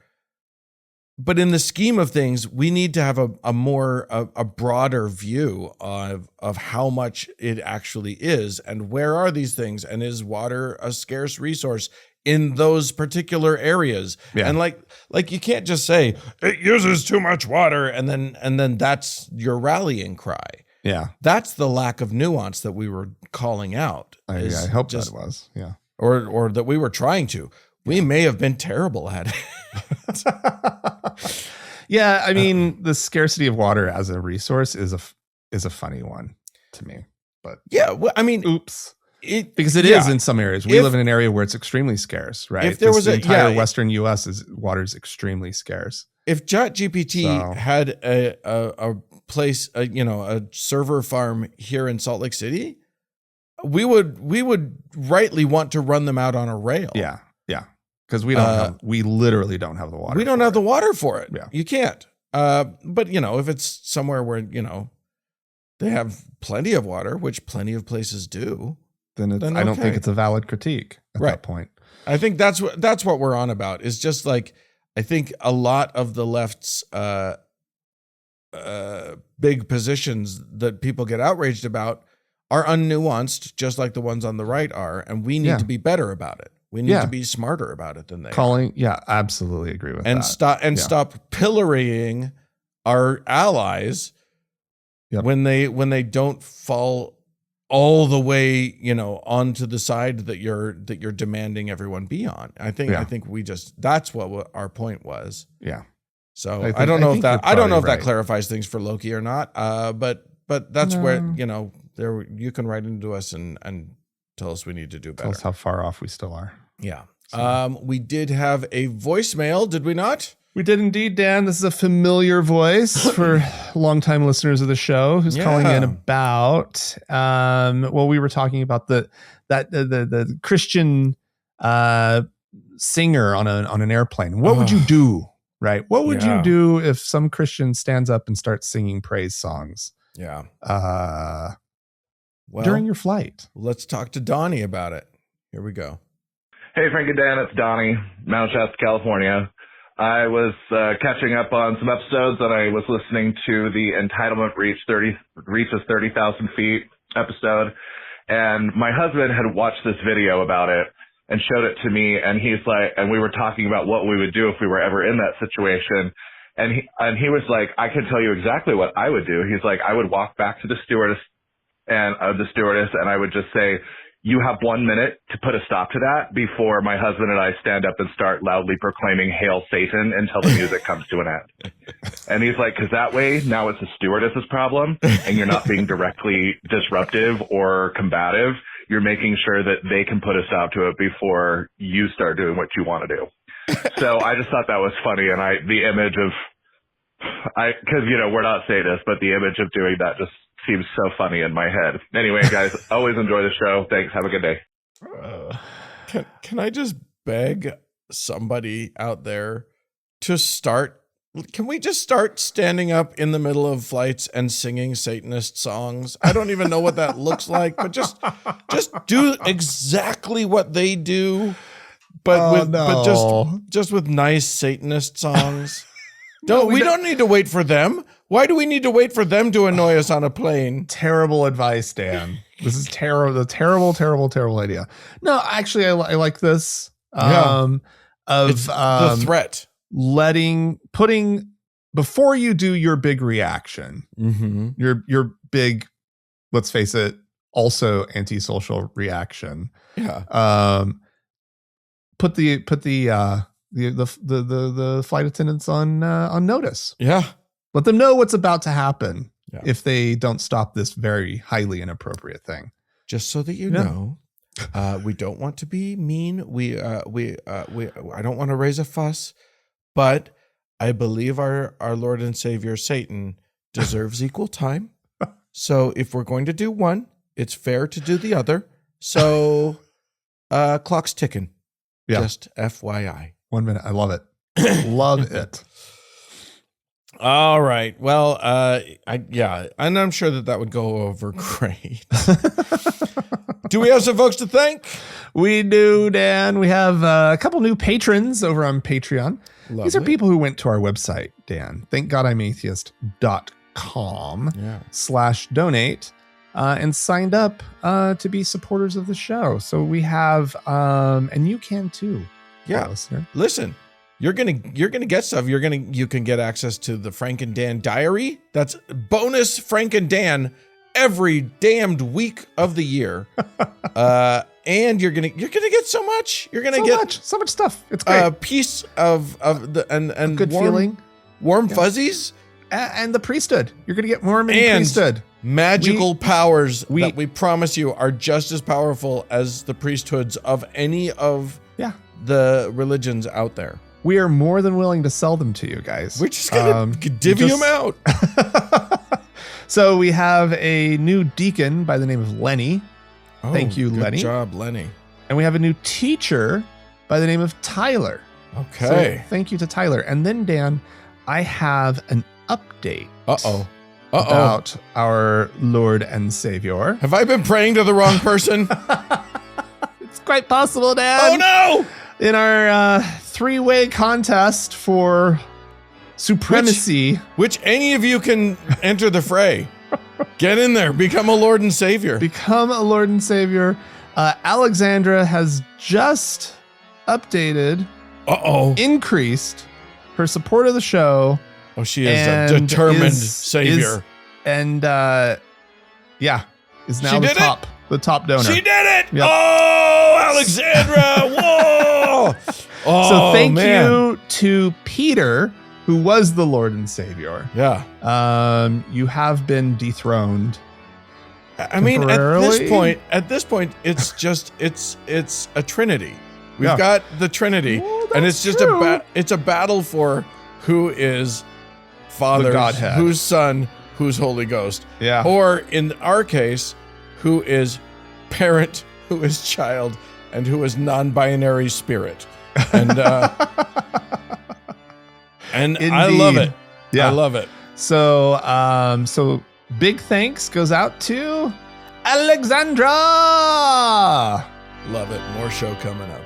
But in the scheme of things, we need to have a broader view of how much it actually is, and where are these things, and is water a scarce resource in those particular areas? Yeah. And like you can't just say it uses too much water and then that's your rallying cry. Yeah, that's the lack of nuance that we were calling out. I hope that was, yeah, or that we were trying to. We may have been terrible at it. Yeah, I mean, the scarcity of water as a resource is a funny one to me. But yeah, well, I mean, oops. Because it is in some areas. We live in an area where it's extremely scarce, right? If there was the entire Western U.S. water is extremely scarce. If ChatGPT had a place, a server farm here in Salt Lake City, we would rightly want to run them out on a rail. Yeah, because we literally don't have the water. We don't have the water for it. Yeah, you can't. But if it's somewhere where they have plenty of water, which plenty of places do. Then I don't think it's a valid critique at that point. I think that's what we're on about. Is just like, I think a lot of the left's big positions that people get outraged about are unnuanced, just like the ones on the right are, and we need to be better about it. We need to be smarter about it than they are. Yeah, absolutely agree with that. Stop pillorying our allies when they don't fall all the way, onto the side that you're demanding everyone be on. I think that's what our point was. Yeah. So I don't know if that clarifies things for Loki or not. But that's where, there you can write into us and tell us we need to do better. Tell us how far off we still are. Yeah. So. We did have a voicemail, did we not? We did indeed, Dan. This is a familiar voice for longtime listeners of the show who's calling in about, we were talking about the Christian singer on an airplane. What would you do, right? What would you do if some Christian stands up and starts singing praise songs? Yeah. During your flight? Let's talk to Donnie about it. Here we go. Hey, Frank and Dan, it's Donnie, Mount Shasta, California. I was catching up on some episodes, and I was listening to the Entitlement Reaches 30,000 Feet episode, and my husband had watched this video about it and showed it to me, and he's like, and we were talking about what we would do if we were ever in that situation, and he was like, I can tell you exactly what I would do. He's like, I would walk back to the stewardess, and I would just say, you have 1 minute to put a stop to that before my husband and I stand up and start loudly proclaiming Hail Satan until the music comes to an end. And he's like, because that way now it's the stewardess's problem and you're not being directly disruptive or combative. You're making sure that they can put a stop to it before you start doing what you want to do. So I just thought that was funny. And the image of, because, we're not sadists, but the image of doing that just seems so funny in my head. Anyway, guys, always enjoy the show. Thanks. Have a good day. Can I just beg somebody out there to start? Can we just start standing up in the middle of flights and singing Satanist songs? I don't even know what that looks like, but just do exactly what they do, but just with nice Satanist songs. We don't need to wait for them. Why do we need to wait for them to annoy us on a plane? Terrible advice, Dan. This is terrible. The terrible idea. No, actually, I like this. It's the threat. Putting before you do your big reaction, your big, let's face it, also antisocial reaction. Yeah. Put the flight attendants on notice. Yeah. Let them know what's about to happen Yeah. if they don't stop this very highly inappropriate thing. Just so that you know, we don't want to be mean. I don't want to raise a fuss, but I believe our Lord and Savior Satan deserves equal time. So if we're going to do one, it's fair to do the other. So clock's ticking. Yeah. Just FYI. 1 minute. I love it. Love it. All right. Well, and I'm sure that would go over great. Do we have some folks to thank? We do, Dan. We have a couple new patrons over on Patreon. Lovely. These are people who went to our website, Dan. thankgodimatheist.com/donate and signed up to be supporters of the show. So we have, and you can too. Yeah. Listener. Listen. You're gonna get stuff. You can get access to the Frank and Dan diary. That's bonus Frank and Dan every damned week of the year. And you're gonna get so much. You're gonna get so much stuff. It's great. A piece of the and good feeling, warm fuzzies, and the priesthood. You're gonna get Mormon priesthood. Magical powers that we promise you are just as powerful as the priesthoods of any of the religions out there. We are more than willing to sell them to you guys. We're just going to divvy them out. So we have a new deacon by the name of Lenny. Thank you, Lenny. Good job, Lenny. And we have a new teacher by the name of Tyler. Okay. So thank you to Tyler. And then, Dan, I have an update. About our Lord and Savior. Have I been praying to the wrong person? It's quite possible, Dan. Oh, no! In our three-way contest for supremacy. Which any of you can enter the fray. Get in there. Become a Lord and Savior. Become a Lord and Savior. Alexandra has just updated, increased her support of the show. Oh, she is a determined Savior. Is now the top donor. She did it! Yep. Oh, Alexandra! Whoa! So thank you to Peter, who was the Lord and Savior. Yeah. You have been dethroned. I mean, at this point, it's just it's a trinity. We've got the Trinity, and it's just it's a battle for who is Father, who's Son, who's Holy Ghost. Yeah. Or in our case, who is parent, who is child, and who is non-binary spirit. And and I love it. Yeah. I love it. So big thanks goes out to Alexandra. Love it. More show coming up.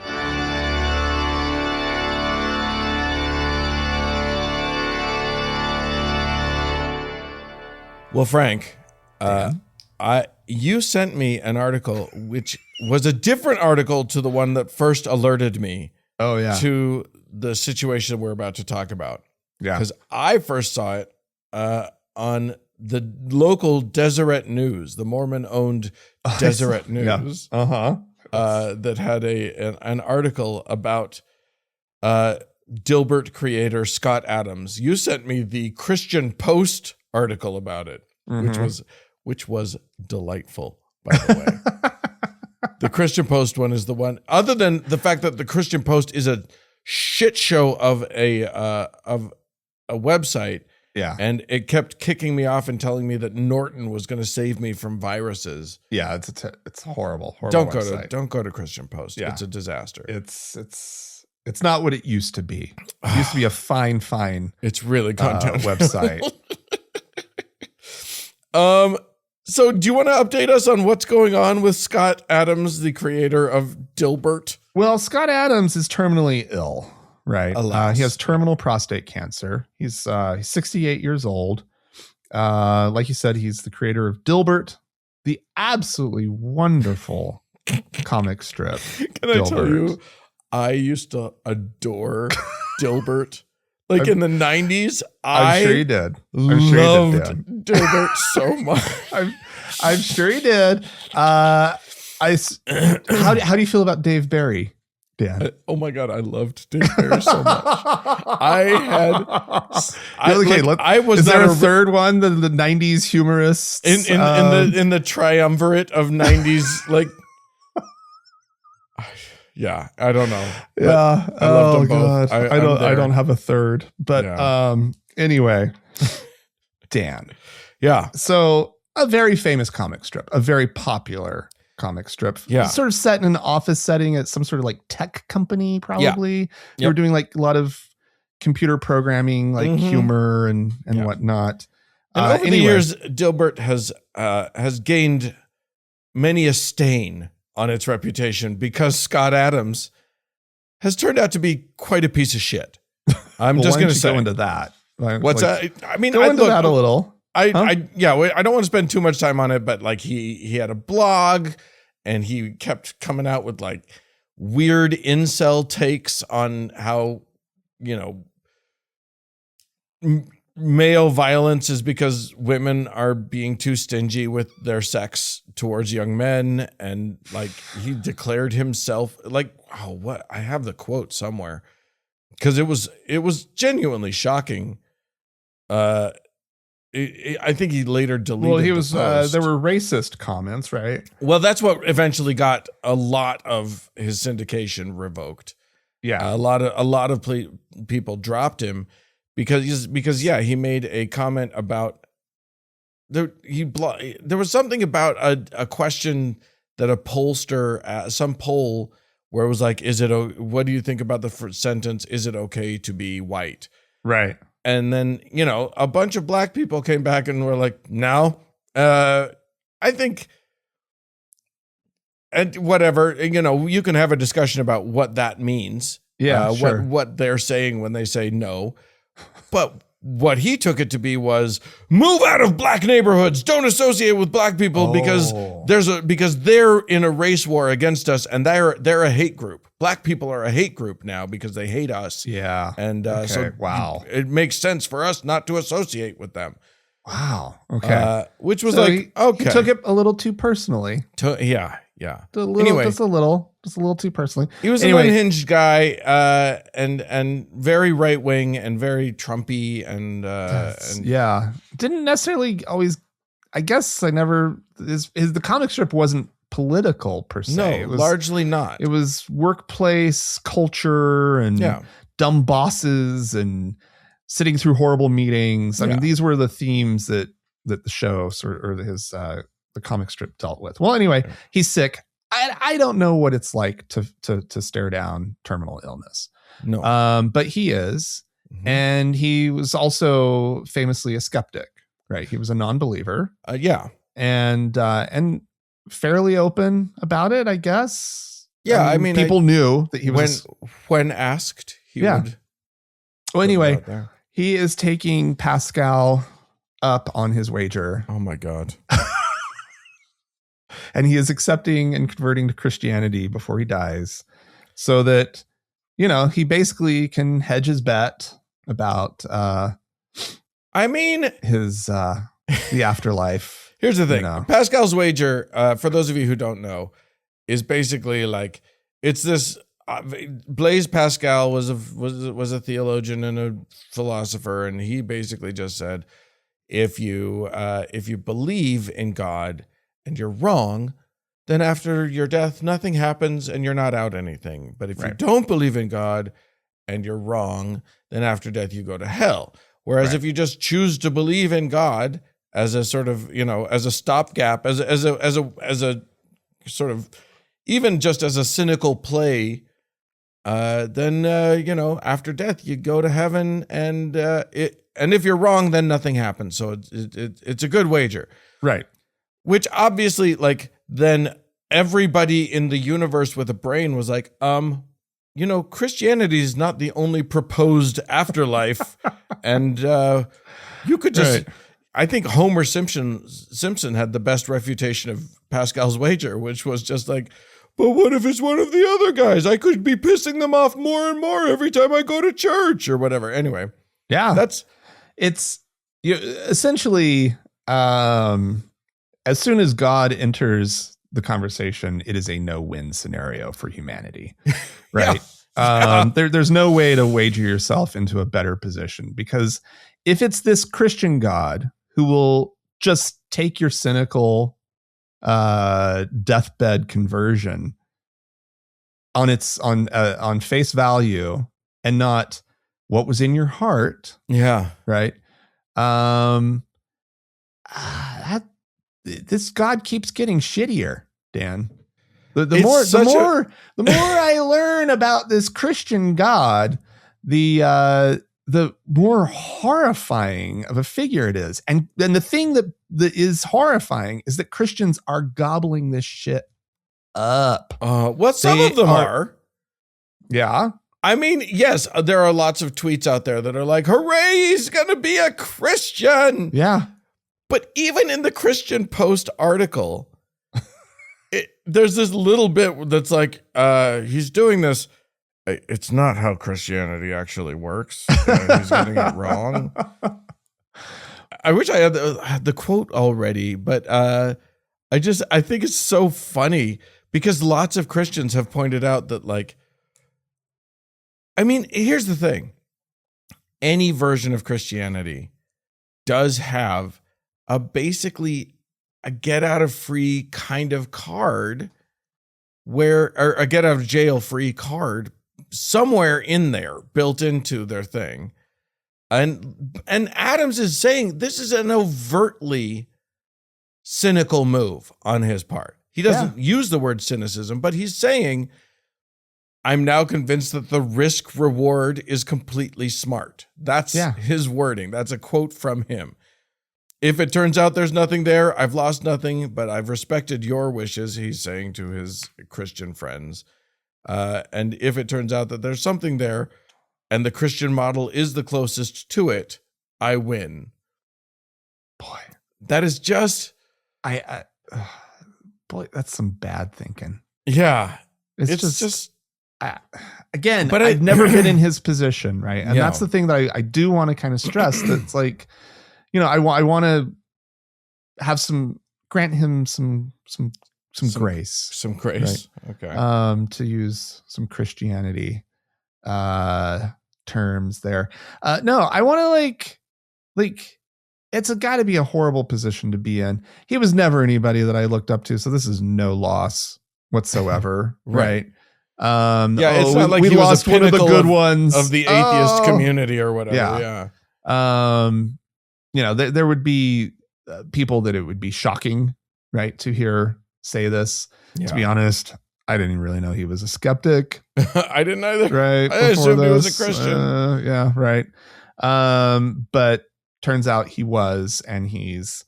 Well, Frank, you sent me an article which was a different article to the one that first alerted me. Oh, yeah. To the situation we're about to talk about. Yeah. Because I first saw it on the local Deseret News, the Mormon-owned Deseret News. Yeah. That had an article about Dilbert creator Scott Adams. You sent me the Christian Post article about it, which was delightful, by the way. The Christian Post one is the one, other than the fact that the Christian Post is a shit show of a website. Yeah. And it kept kicking me off and telling me that Norton was going to save me from viruses. Yeah, it's horrible. Don't go to Christian Post. Yeah. It's a disaster. It's not what it used to be. It used to be a fine. It's really content website. So do you want to update us on what's going on with Scott Adams, the creator of Dilbert? Well, Scott Adams is terminally ill. right. He has terminal prostate cancer. He's 68 years old. Like you said, he's the creator of Dilbert, the absolutely wonderful comic strip. Can I tell you, I used to adore Dilbert. Like in the 90s, I'm sure you did. Loved Dilbert so much. I'm sure you did. How do you feel about Dave Barry, Dan? Oh my God, I loved Dave Barry so much. Is there a third one? The 90s humorists in the triumvirate of 90s, like. Yeah, I don't know. Yeah, I loved them both. I don't have a third, but anyway, Dan. Yeah. So a very famous comic strip, a very popular comic strip. Yeah. Sort of set in an office setting at some sort of like tech company, probably. Yeah. They were doing like a lot of computer programming, like humor and whatnot. And over the years, Dilbert has gained many a stain on its reputation because Scott Adams has turned out to be quite a piece of shit. I'm just going to say. Go into that. What's that? I mean, go into that a little. I don't want to spend too much time on it, but like he had a blog and he kept coming out with like weird incel takes on how, male violence is because women are being too stingy with their sex towards young men. And like he declared himself like, what? I have the quote somewhere because it was genuinely shocking. I think he later deleted. Well, he was. There were racist comments, right? Well, that's what eventually got a lot of his syndication revoked. Yeah, a lot of people dropped him because he made a comment about there was something about a question that a pollster, some poll where it was like, what do you think about the sentence? Is it okay to be white? Right. And then, a bunch of black people came back and were like, no, I think, and whatever, you can have a discussion about what that means. Yeah, sure. What they're saying when they say no. But what he took it to be was move out of black neighborhoods. Don't associate with black people because they're in a race war against us and they're a hate group. Black people are a hate group now because they hate us. Yeah. And it makes sense for us not to associate with them. Wow. Okay. Which was he took it a little too personally. Yeah. Just a little too personally. He was an unhinged guy, and very right wing and very Trumpy and didn't necessarily always. I guess the comic strip wasn't political per se. No, it was largely not. It was workplace culture and dumb bosses and sitting through horrible meetings. I mean, these were the themes that the show the comic strip dealt with. Well, anyway, he's sick. I don't know what it's like to stare down terminal illness. No. But he is. Mm-hmm. And he was also famously a skeptic, right? He was a non-believer. And fairly open about it, I guess. Yeah. I mean, people knew that he was when asked, he would. Well, anyway, he is taking Pascal up on his wager. Oh my God. And he is accepting and converting to Christianity before he dies so that, he basically can hedge his bet about, his, the afterlife. Here's the thing. Pascal's wager, for those of you who don't know, is basically like, it's this, Blaise Pascal was a theologian and a philosopher. And he basically just said, if you believe in God, and you're wrong, then after your death, nothing happens and you're not out anything. But if you don't believe in God and you're wrong, then after death, you go to hell. Whereas if you just choose to believe in God as a sort of, as a stopgap, as a sort of, even just as a cynical play, then, after death, you go to heaven and if you're wrong, then nothing happens. So it's a good wager. Right. Which obviously, then everybody in the universe with a brain was like, Christianity is not the only proposed afterlife. And you could just, I think Homer Simpson had the best refutation of Pascal's wager, which was just like, but what if it's one of the other guys? I could be pissing them off more and more every time I go to church or whatever. Anyway. Yeah. It's essentially, as soon as God enters the conversation, it is a no-win scenario for humanity, right? There's no way to wager yourself into a better position, because if it's this Christian God who will just take your cynical deathbed conversion on face value and not what was in your heart, right? This God keeps getting shittier, Dan. The more I learn about this Christian God, the more horrifying of a figure it is. And the thing that is horrifying is that Christians are gobbling this shit up. Some of them are. Yeah. I mean, yes, there are lots of tweets out there that are like, hooray, he's going to be a Christian. Yeah. But even in the Christian Post article, there's this little bit that's like, he's doing this. It's not how Christianity actually works. He's getting it wrong. I wish I had the quote already, but I think it's so funny because lots of Christians have pointed out that, like, I mean, here's the thing. Any version of Christianity does have basically a get out of free kind of card or a get out of jail free card somewhere in there built into their thing. And Adams is saying this is an overtly cynical move on his part. He doesn't use the word cynicism, but he's saying, I'm now convinced that the risk reward is completely smart. That's his wording. That's a quote from him. If it turns out there's nothing there, I've lost nothing, but I've respected your wishes, he's saying to his Christian friends. And if it turns out that there's something there and the Christian model is the closest to it, I win. Boy, that is just... boy, that's some bad thinking. Yeah. It's just again, but I've never been in his position, right? And that's the thing that I do want to kind of stress. That's like, I want to have grant him some grace, some grace, right? Okay. To use some Christianity terms there. No, I want to like it's got to be a horrible position to be in. He was never anybody that I looked up to, so this is no loss whatsoever, right? It's not like we he lost was one of the good ones of the atheist community or whatever. There would be people that it would be shocking, right, to hear say this. To be honest, I didn't really know he was a skeptic. I didn't either. Right, I assumed he was a Christian. Right. But turns out he was, and he's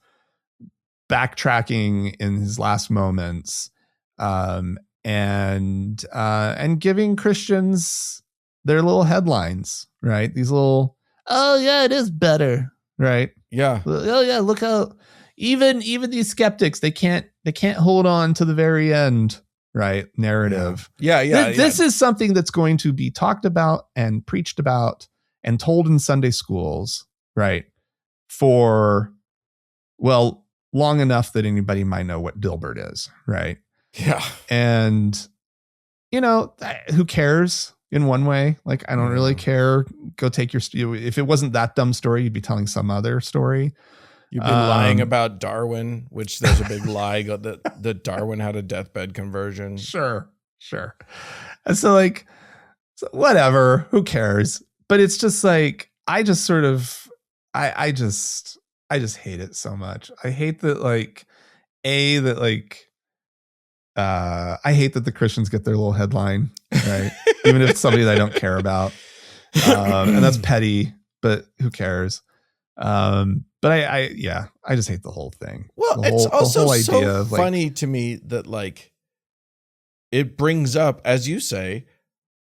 backtracking in his last moments. And giving Christians their little headlines, right? These little, oh yeah, it is better, right? Yeah. Oh yeah, look how even these skeptics, they can't hold on to the very end, right? Narrative. Yeah. This is something that's going to be talked about and preached about and told in Sunday schools, right? For long enough that anybody might know what Dilbert is, right? Yeah. And, who cares in one way? Like, I don't really care. Go take if it wasn't that dumb story, you'd be telling some other story. You've been lying about Darwin, which there's a big lie that Darwin had a deathbed conversion. Sure. And so whatever, who cares? But it's just like, I just sort of, I just hate it so much. I hate that I hate that the Christians get their little headline, right? Even if it's somebody that I don't care about. And that's petty, but who cares? But I just hate the whole thing. Well, it's also so funny to me that it brings up, as you say,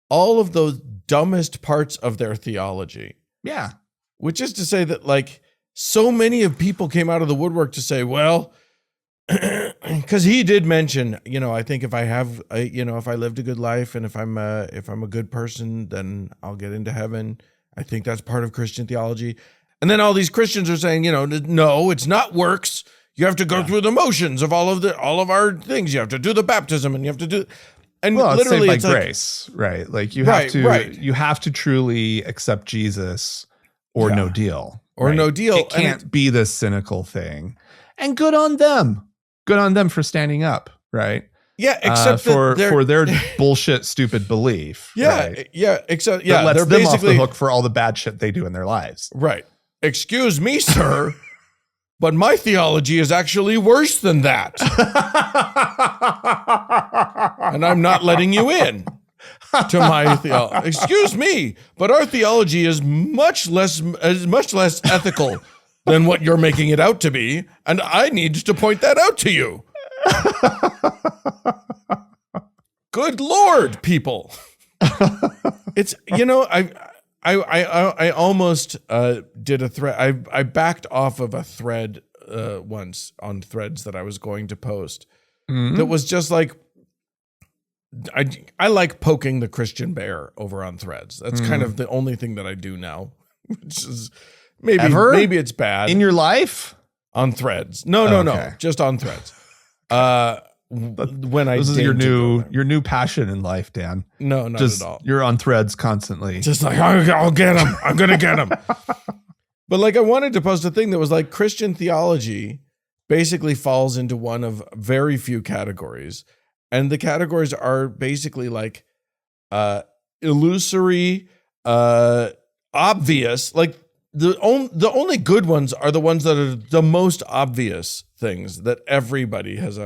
all of those dumbest parts of their theology. Yeah. Which is to say that like so many of people came out of the woodwork to say, well, because he did mention, you know, I think if I have, if I lived a good life and if I'm a good person, then I'll get into heaven. I think that's part of Christian theology. And then all these Christians are saying, you know, no, it's not works. You have to go through the motions of all of our things. You have to do the baptism and you have to do. And well, literally it's saved by grace, right? Like you have to truly accept Jesus or no deal. Or no deal. It can't be this cynical thing. And good on them. Good on them for standing up, right? Yeah, except for their bullshit, stupid belief. Yeah, right? yeah, except that lets them off the hook for all the bad shit they do in their lives. Right. Excuse me, sir, but my theology is actually worse than that, and I'm not letting you in to my theology. Excuse me, but our theology is much less ethical than what you're making it out to be, and I need to point that out to you. Good Lord, people. It's, you know, I almost did a thread. I backed off of a thread once on Threads that I was going to post. That was just like, I like poking the Christian bear over on Threads. That's kind of the only thing that I do now, which is maybe it's bad in your life on Threads. No, just on Threads. This is your new passion in life, Dan. No, not just, at all. You're on Threads constantly. Just like, I'll get him. I'm going to get him. But like, I wanted to post a thing that was like Christian theology basically falls into one of very few categories. And the categories are basically like illusory, obvious, like the only good ones are the ones that are the most obvious things that everybody has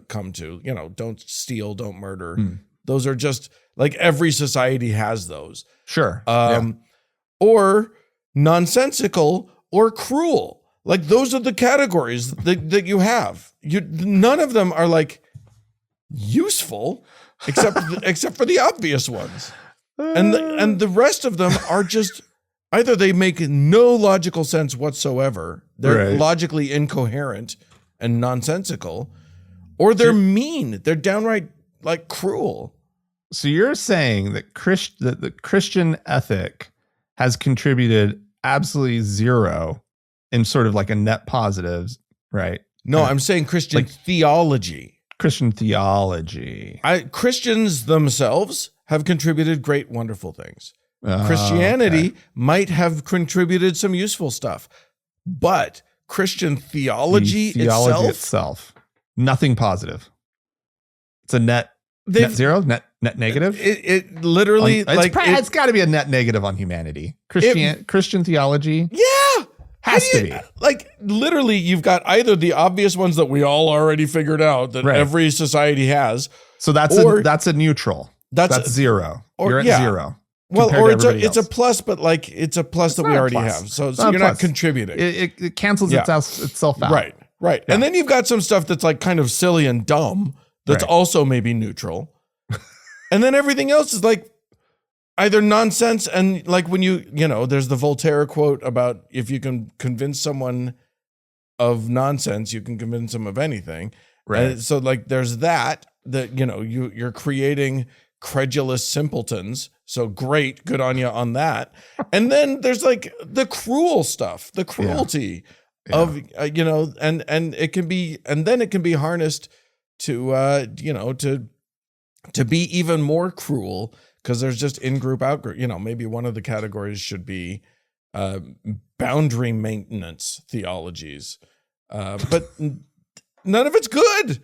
come to. You know, don't steal, don't murder. Those are just like every society has those. Sure. Or nonsensical or cruel. Like those are the categories that you have. None of them are like useful except for the obvious ones. And the rest of them are just either they make no logical sense whatsoever, they're logically incoherent and nonsensical, or they're mean. They're downright like cruel. So you're saying that the Christian ethic has contributed absolutely zero in sort of like a net positives, right? No, I'm saying Christian theology. Christian theology. Christians themselves have contributed great, wonderful things. Christianity might have contributed some useful stuff, but Christian theology itself, nothing positive. It's a net zero, net negative. It literally it's got to be a net negative on humanity. Christian theology. Yeah. Has to be. Like, literally, you've got either the obvious ones that we all already figured out that every society has. So that's a neutral. That's zero. You're at zero. Well, or it's a plus, but like it's a plus that we already have. So you're not contributing. It cancels itself out. Right. Yeah. And then you've got some stuff that's like kind of silly and dumb that's also maybe neutral. And then everything else is like either nonsense and like when you know, there's the Voltaire quote about if you can convince someone of nonsense, you can convince them of anything. Right. So like there's that you know, you're creating credulous simpletons. So great, good on you on that. And then there's like the cruel stuff, the cruelty of you know, and it can be, and then it can be harnessed to you know, to be even more cruel because there's just in-group, out-group. You know, maybe one of the categories should be boundary maintenance theologies, but none of it's good.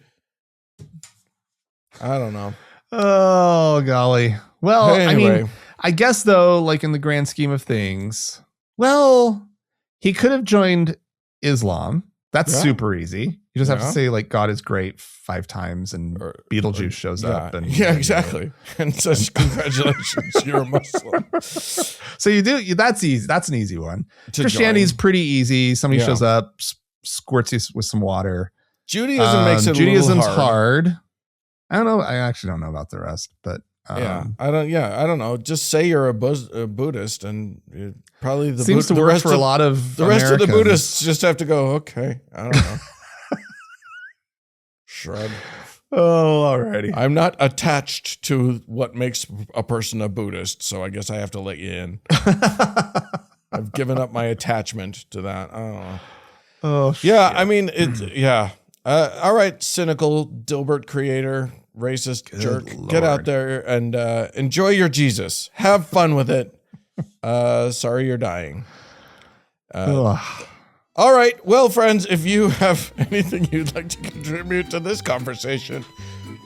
I don't know. Oh, golly. Well, anyway. I mean, I guess, though, like in the grand scheme of things, well, he could have joined Islam. That's super easy. You just have to say, like, God is great 5 times and Beetlejuice shows up. And exactly. And says, congratulations, you're a Muslim. So you do. That's easy. That's an easy one. Christianity's pretty easy. Somebody shows up, squirts you with some water. Judaism makes it Judaism's hard. I don't know. I actually don't know about the rest, but I don't know. Just say you're a Buddhist, and probably the seems to the work rest for a lot of the rest of the Americans. Buddhists just have to go. Okay, I don't know. Shrug. Oh, alrighty. I'm not attached to what makes a person a Buddhist, so I guess I have to let you in. I've given up my attachment to that. I don't know. Oh, yeah. I mean, it's all right, cynical Dilbert creator, racist jerk. Lord. Get out there and enjoy your Jesus. Have fun with it. Sorry you're dying. All right. Well, friends, if you have anything you'd like to contribute to this conversation,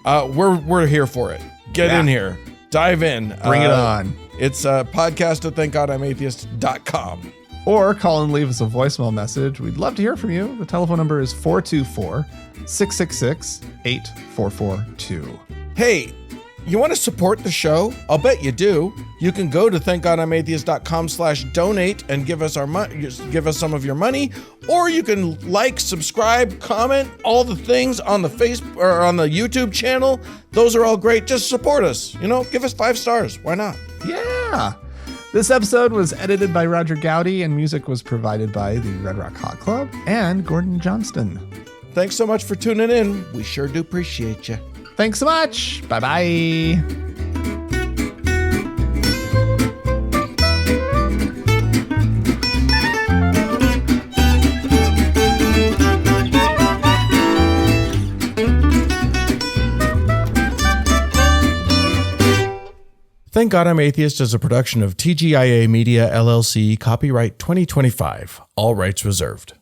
we're here for it. Get in here. Dive in. Bring it on. It's a podcast at thankgodimatheist.com. Or call and leave us a voicemail message. We'd love to hear from you. The telephone number is 424-666-8442. Hey, you want to support the show? I'll bet you do. You can go to thankgodimatheist.com/donate and give us some of your money, or you can like, subscribe, comment, all the things on the Facebook or on the YouTube channel. Those are all great. Just support us. Give us 5 stars. Why not? Yeah. This episode was edited by Roger Gowdy, and music was provided by the Red Rock Hot Club and Gordon Johnston. Thanks so much for tuning in. We sure do appreciate you. Thanks so much. Bye-bye. Thank God I'm Atheist is a production of TGIA Media, LLC, copyright 2025, all rights reserved.